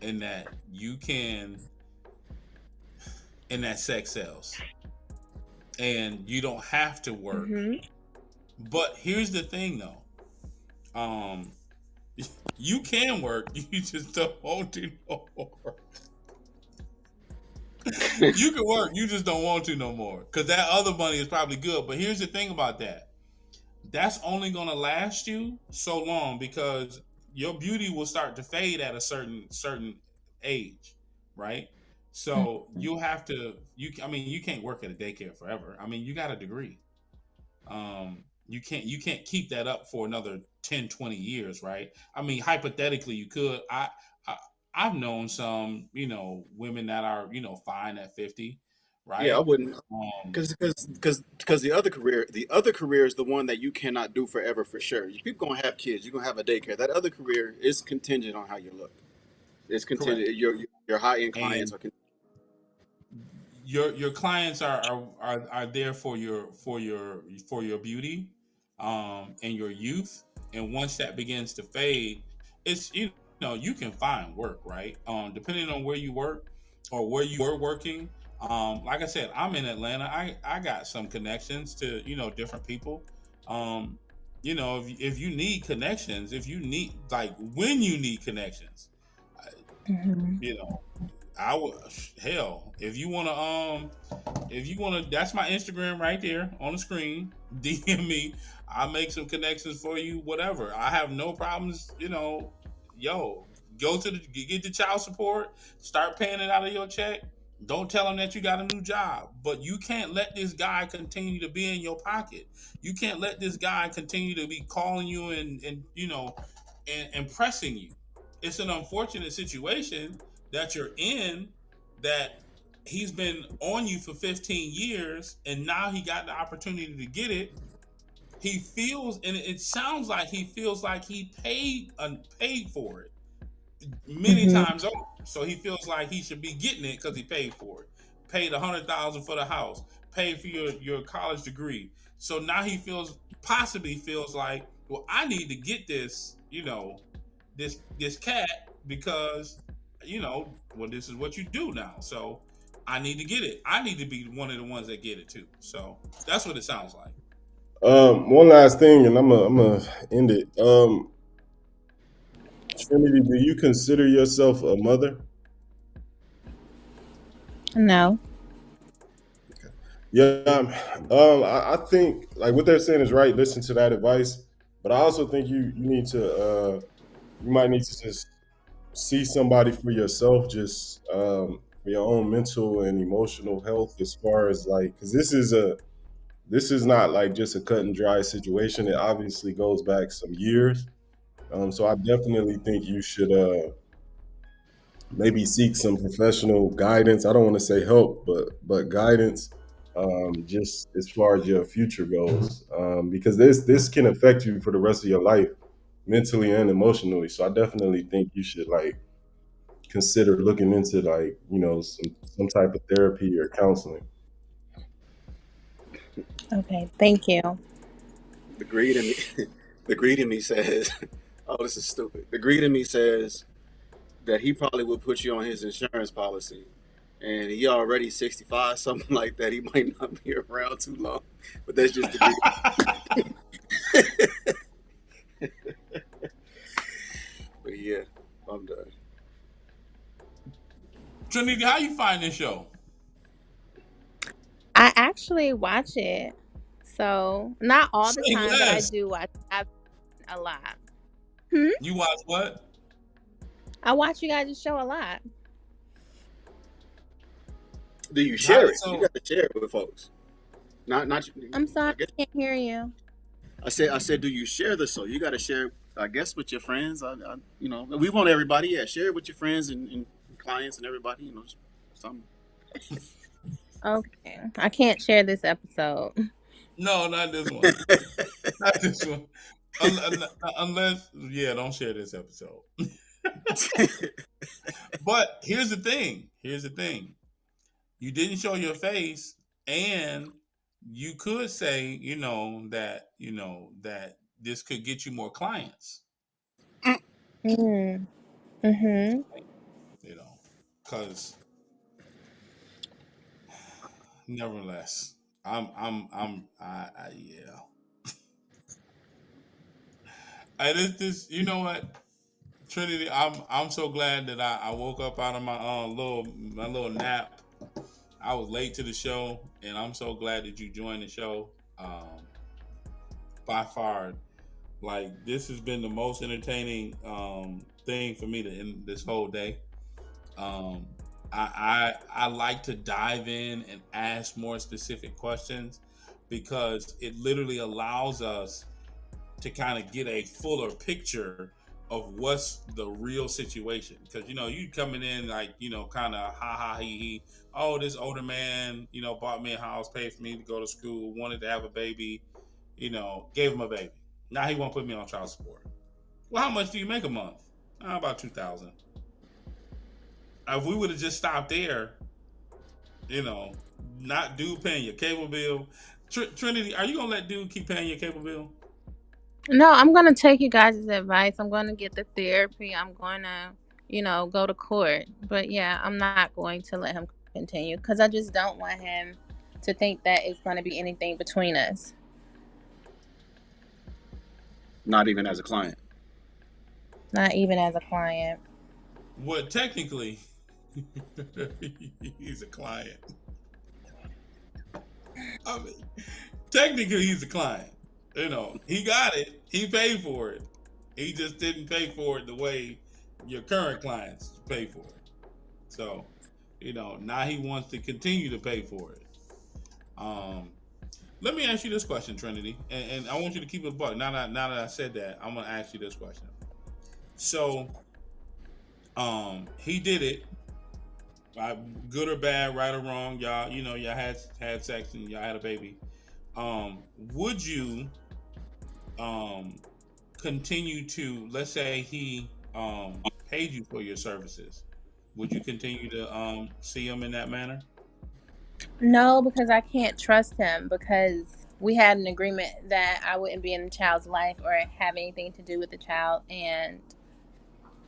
and that you can, and that sex sells, and you don't have to work. Mm-hmm. But here's the thing, though. You can work. You just don't want to no more. You can work. You just don't want to no more. Because that other money is probably good. But here's the thing about that. That's only going to last you so long because your beauty will start to fade at a certain age, right? So you'll have to. You can't work at a daycare forever. I mean, you got a degree. You can't keep that up for another 10, 20 years, right? I mean, hypothetically, you could. I've known some, women that are, fine at 50, Yeah, I right? wouldn't, Um, because the other career is the one that you cannot do forever for sure. People gonna have kids, you're gonna have a daycare. That other career is contingent on how you look. It's correct. contingent. Your high end clients And are. your clients are there for your beauty, and your youth. And once that begins to fade, it's you can find work, right? Depending on where you work or where you were working. Like I said, I'm in Atlanta. I got some connections to different people. Um, if you need connections, if you need like when you need connections, Hmm. you know I would hell if you wanna that's my Instagram right there on the screen. DM me. I'll make some connections for you, whatever. I have no problems, yo, go to get the child support, start paying it out of your check. Don't tell him that you got a new job. But you can't let this guy continue to be in your pocket. You can't let this guy continue to be calling you and pressing you. It's an unfortunate situation that you're in, that he's been on you for 15 years and now he got the opportunity to get it. He feels, and it sounds like he feels like he paid for it many Hmm. times over. So he feels like he should be getting it because he paid for it. Paid 100,000 for the house. Paid for your college degree. So now he possibly feels like, well, I need to get this, this cat because well, this is what you do now. So I need to get it. I need to be one of the ones that get it too. So that's what it sounds like. One last thing, and I'm gonna end it. Trinity, do you consider yourself a mother? No. Yeah, I think like what they're saying is right. Listen to that advice, but I also think you need to you might need to just see somebody for yourself, just for your own mental and emotional health, as far as like because this is not like just a cut and dry situation. It obviously goes back some years. So I definitely think you should maybe seek some professional guidance. I don't want to say help, but guidance, just as far as your future goes, because this can affect you for the rest of your life, mentally and emotionally. So I definitely think you should like consider looking into like some type of therapy or counseling. Okay. Thank you. The greed in me, the greed in me says, "Oh, this is stupid." The greed in me says that he probably would put you on his insurance policy, and he already 65, something like that. He might not be around too long, but that's just the greed. But yeah, I'm done. Trinity, how you find this show? I actually watch it. So, not all the Say time, but I less. do watch it a lot. Hmm? You watch what? I watch you guys' show a lot. Do you How share did it? You so? got to share it with folks. Not. I'm sorry, I guess I can't hear you. I said, do you share this? So you got to share. I guess with your friends. We want everybody. Yeah, share it with your friends and clients and everybody. Something. Okay. I can't share this episode. No, not this one. Not this one. Unless, yeah, don't share this episode. But here's the thing. Here's the thing. You didn't show your face, and you could say, that this could get you more clients. Mm. I'm just Mhm. saying, because nevertheless, yeah. I this, you know what, Trinity, I'm so glad that I woke up out of my little nap. I was late to the show, and I'm so glad that you joined the show. By far, like this has been the most entertaining thing for me to end this whole day. Um, I like to dive in and ask more specific questions because it literally allows us to kind of get a fuller picture of what's the real situation. Because you coming in like kind of ha ha he. Oh, this older man bought me a house, paid for me to go to school, wanted to have a baby, gave him a baby. Now he won't put me on child support. Well, how much do you make a month? About 2,000. If we would have just stopped there, you know, not dude paying your cable bill. Trinity, are you gonna let dude keep paying your cable bill? No, I'm gonna take you guys' advice. I'm gonna get the therapy. I'm gonna, go to court. But yeah, I'm not going to let him continue because I just don't want him to think that it's gonna be anything between us. Not even as a client. Not even as a client. Well, technically, he's a client. I mean, technically, he's a client. He got it. He paid for it. He just didn't pay for it the way your current clients pay for it. So, now he wants to continue to pay for it. Let me ask you this question, Trinity, and I want you to keep it a buck. Now that I said that, I'm gonna ask you this question. So, he did it. Good or bad, right or wrong, y'all. Y'all had sex and y'all had a baby. Would you continue to, let's say he paid you for your services? Would you continue to see him in that manner? No, because I can't trust him because we had an agreement that I wouldn't be in the child's life or have anything to do with the child, and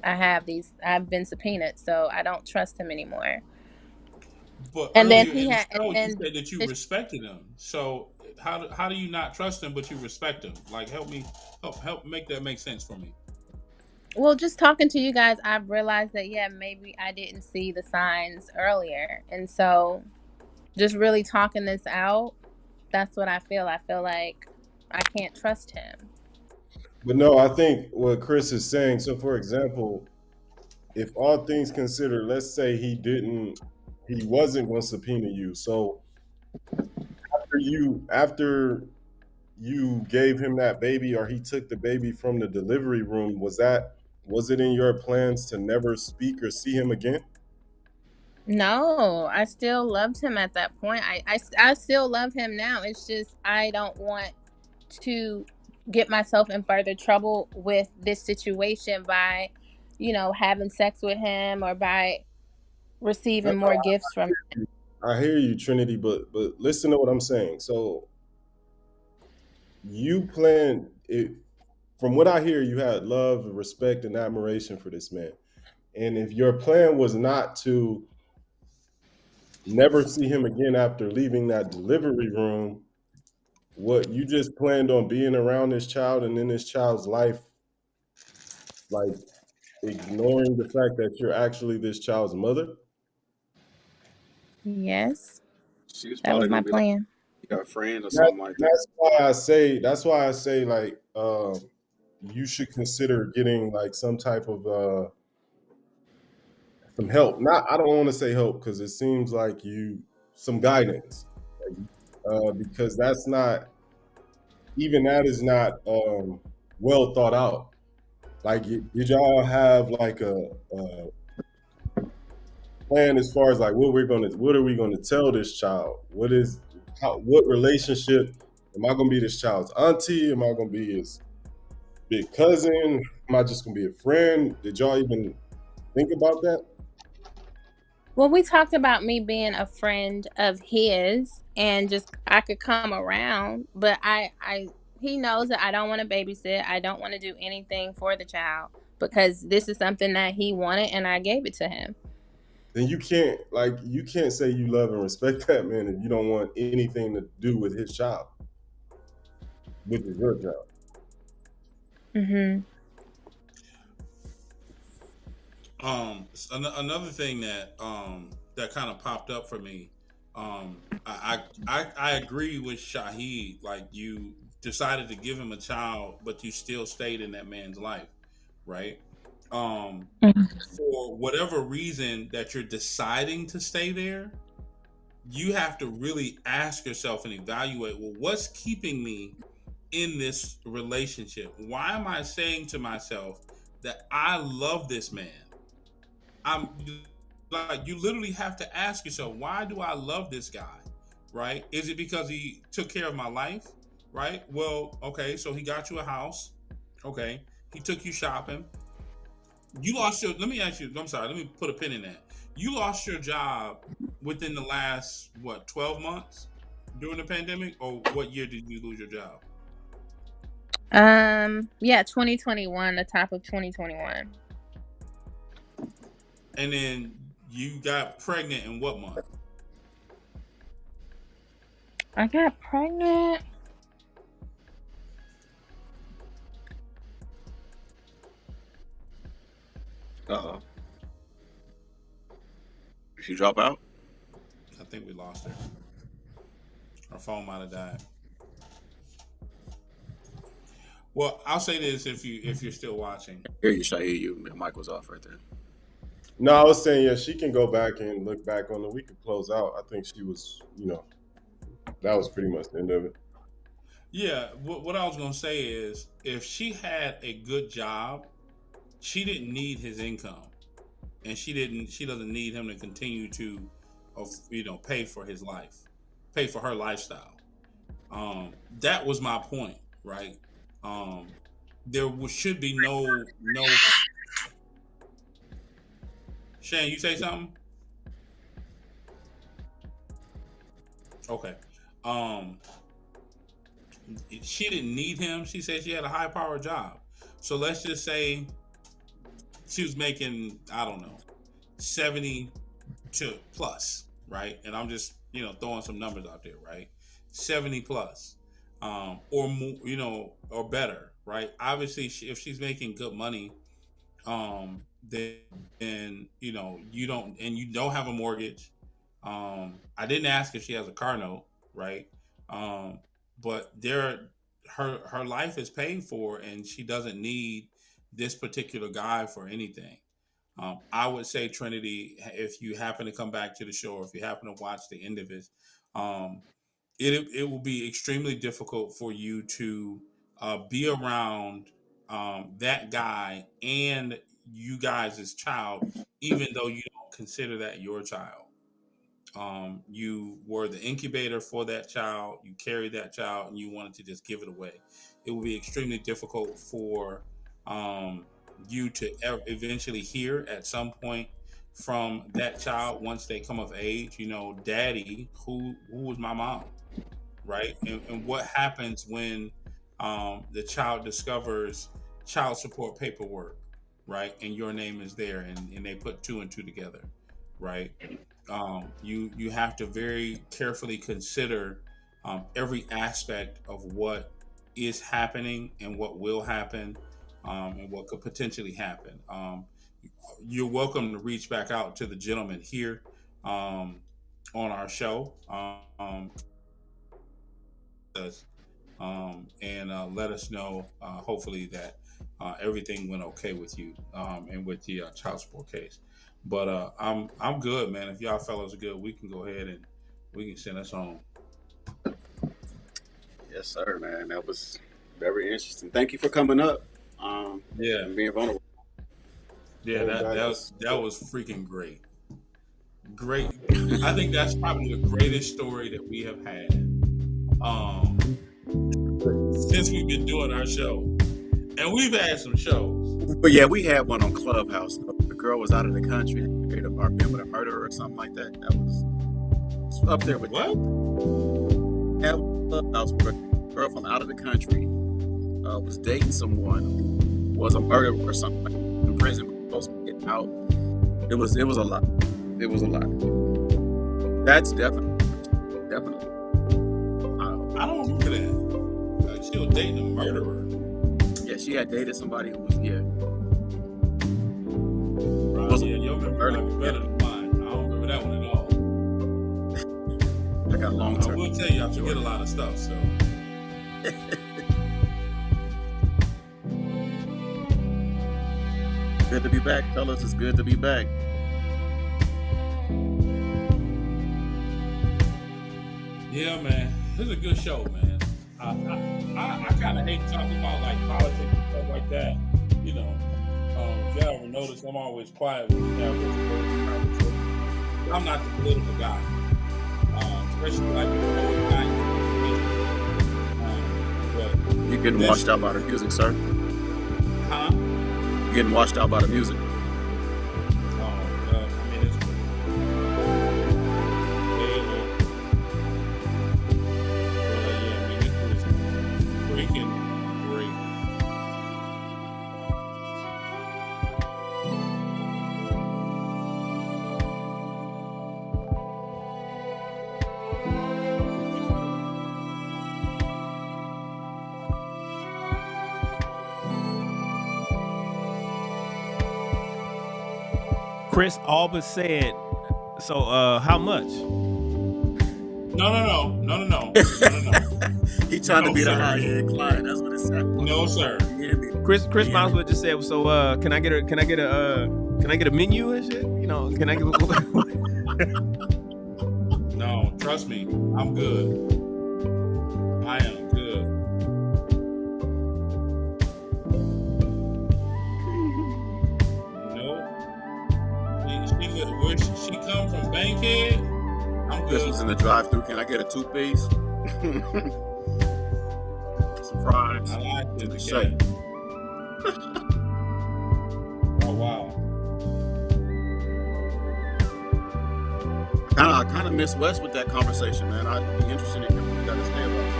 I've been subpoenaed, so I don't trust him anymore. But And then earlier he in the had, show, you and said that you the respected him. So how do you not trust him but you respect him? Like, help make that make sense for me. Well, just talking to you guys, I've realized that, yeah, maybe I didn't see the signs earlier. And so just really talking this out, that's what I feel. I feel like I can't trust him. But no, I think what Chris is saying. So, for example, if all things considered, let's say he wasn't going to subpoena you. So after you gave him that baby, or he took the baby from the delivery room, was it in your plans to never speak or see him again? No, I still loved him at that point. I still love him now. It's just I don't want to get myself in further trouble with this situation by, having sex with him or by No, receiving more gifts from. I hear you, Trinity, but listen to what I'm saying. So you plan it. From what I hear, you had love, respect, and admiration for this man. And if your plan was not to never see him again after leaving that delivery room, what you just planned on being around this child and in this child's life, like ignoring the fact that you're actually this child's mother. Yes, She was that probably was my gonna be like plan. a friend or That, something like that. that's why I say like you should consider getting like some type of some help. Not I don't want to say help because it seems like you some guidance. Because that's not even that is not well thought out. Like, did y'all have like a plan as far as like what are we gonna tell this child? What relationship am I gonna be this child's auntie? Am I gonna be his big cousin? Am I just gonna be a friend? Did y'all even think about that? Well, we talked about me being a friend of his and just I could come around, but he knows that I don't want to babysit. I don't want to do anything for the child because this is something that he wanted and I gave it to him. Then you can't say you love and respect that man if you don't want anything to do with his child, which is your child. Mhm. Another thing that kind of popped up for me. I agree with Shahid. Like, you decided to give him a child, but you still stayed in that man's life, right? Um, for whatever reason that you're deciding to stay there, you have to really ask yourself and evaluate, well, what's keeping me in this relationship? Why am I saying to myself, that I love this man. I'm like, you literally have to ask yourself, why do I love this guy? Right? Is it because he took care of my life? Right? Well, okay, so he got you a house. Okay. He took you shopping. You lost your, let me ask you, I'm sorry, let me put a pin in that. You lost your job within the last, what, 12 months during the pandemic? Or what year did you lose your job? Yeah, 2021, the top of 2021. And then you got pregnant in what month? I got pregnant. Uh-oh. Did she drop out? I think we lost her. Her phone might have died. Well, I'll say this if you're still watching. Here you, Shahid, you. The mic was off right there. No, I was saying, yeah, she can go back and look back on the week and close out. I think she was, that was pretty much the end of it. Yeah, what I was gonna say is, if she had a good job, she didn't need his income, and she doesn't need him to continue to, pay for his life, pay for her lifestyle. That was my point, right? There should be no. Shane, you say something? Okay. She didn't need him. She said she had a high power job. So let's just say she was making, I don't know, 70 to plus, right? And I'm just, throwing some numbers out there, right? 70 plus, or more, or better, right? Obviously, if she's making good money, then you don't have a mortgage. I didn't ask if she has a car note, right? But her life is paid for, and she doesn't need this particular guy for anything. I would say, Trinity, if you happen to come back to the show, or if you happen to watch the end of it, um, it will be extremely difficult for you to be around that guy and you guys as child, even though you don't consider that your child. You were the incubator for that child, you carried that child, and you wanted to just give it away. It will be extremely difficult for you to eventually hear at some point from that child once they come of age, daddy, who was my mom, right? And what happens when the child discovers child support paperwork, right? And your name is there, and they put two and two together, right? You have to very carefully consider every aspect of what is happening and what will happen, and what could potentially happen. You're welcome to reach back out to the gentleman here on our show, and let us know, hopefully, that everything went okay with you, and with the child support case. But I'm good, man. If y'all fellas are good, we can go ahead and we can send us home. Yes, sir, man. That was very interesting. Thank you for coming up. Yeah, and being vulnerable. Yeah, that was freaking great. Great. I think that's probably the greatest story that we have had since we've been doing our show. And we've had some shows. But yeah, we had one on Clubhouse. The girl was out of the country, married a partner with a murderer or something like that. That was up there with what? Yeah, Clubhouse, where a girl from out of the country was dating someone who was a murderer or something, like in prison, but supposed to be getting out. It was a lot. It was a lot. That's definitely. I don't remember that. She was dating a murderer. Yeah, she had dated somebody who was Yeah, your memory might be better than mine. I don't remember that one at all. I got long term. I will tell you, I forget a lot of stuff. So. Good to be back, fellas. It's good to be back. Yeah, man. This is a good show, man. I kind of hate talking about like politics and stuff like that, If y'all ever notice, I'm always quiet when we have those political conversations. I'm not the political guy, especially like if I was not but You're getting that's washed out by the music, sir. huh? You're getting washed out by the music. I mean, it's yeah, I mean, it was freaking great. Chris Albert said, so how much? No. He trying to No, be the sir. high end client. That's what it sounds like. No, sir. You hear me? Chris Yeah. might as well just said, so can I get a menu and shit? You know, can I get No, trust me, I'm good. I am good. No, where she come from, Bankhead? I'm This good. was in the drive-through. Can I get a 2-piece? Some fries. I like To the it. shake. Oh wow. I kind of miss Wes with that conversation, man. I'd be interested in hearing what you got to say about it.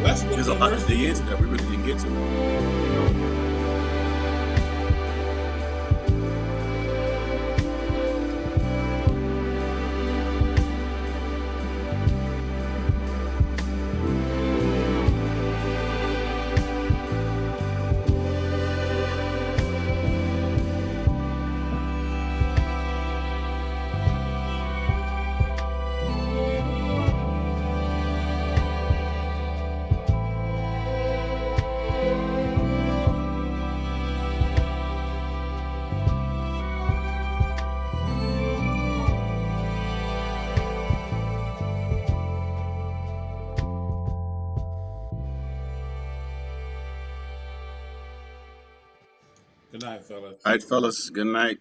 That's what There's a lot to dig into that we really didn't get to. Good night, fellas. All right, fellas. Good night.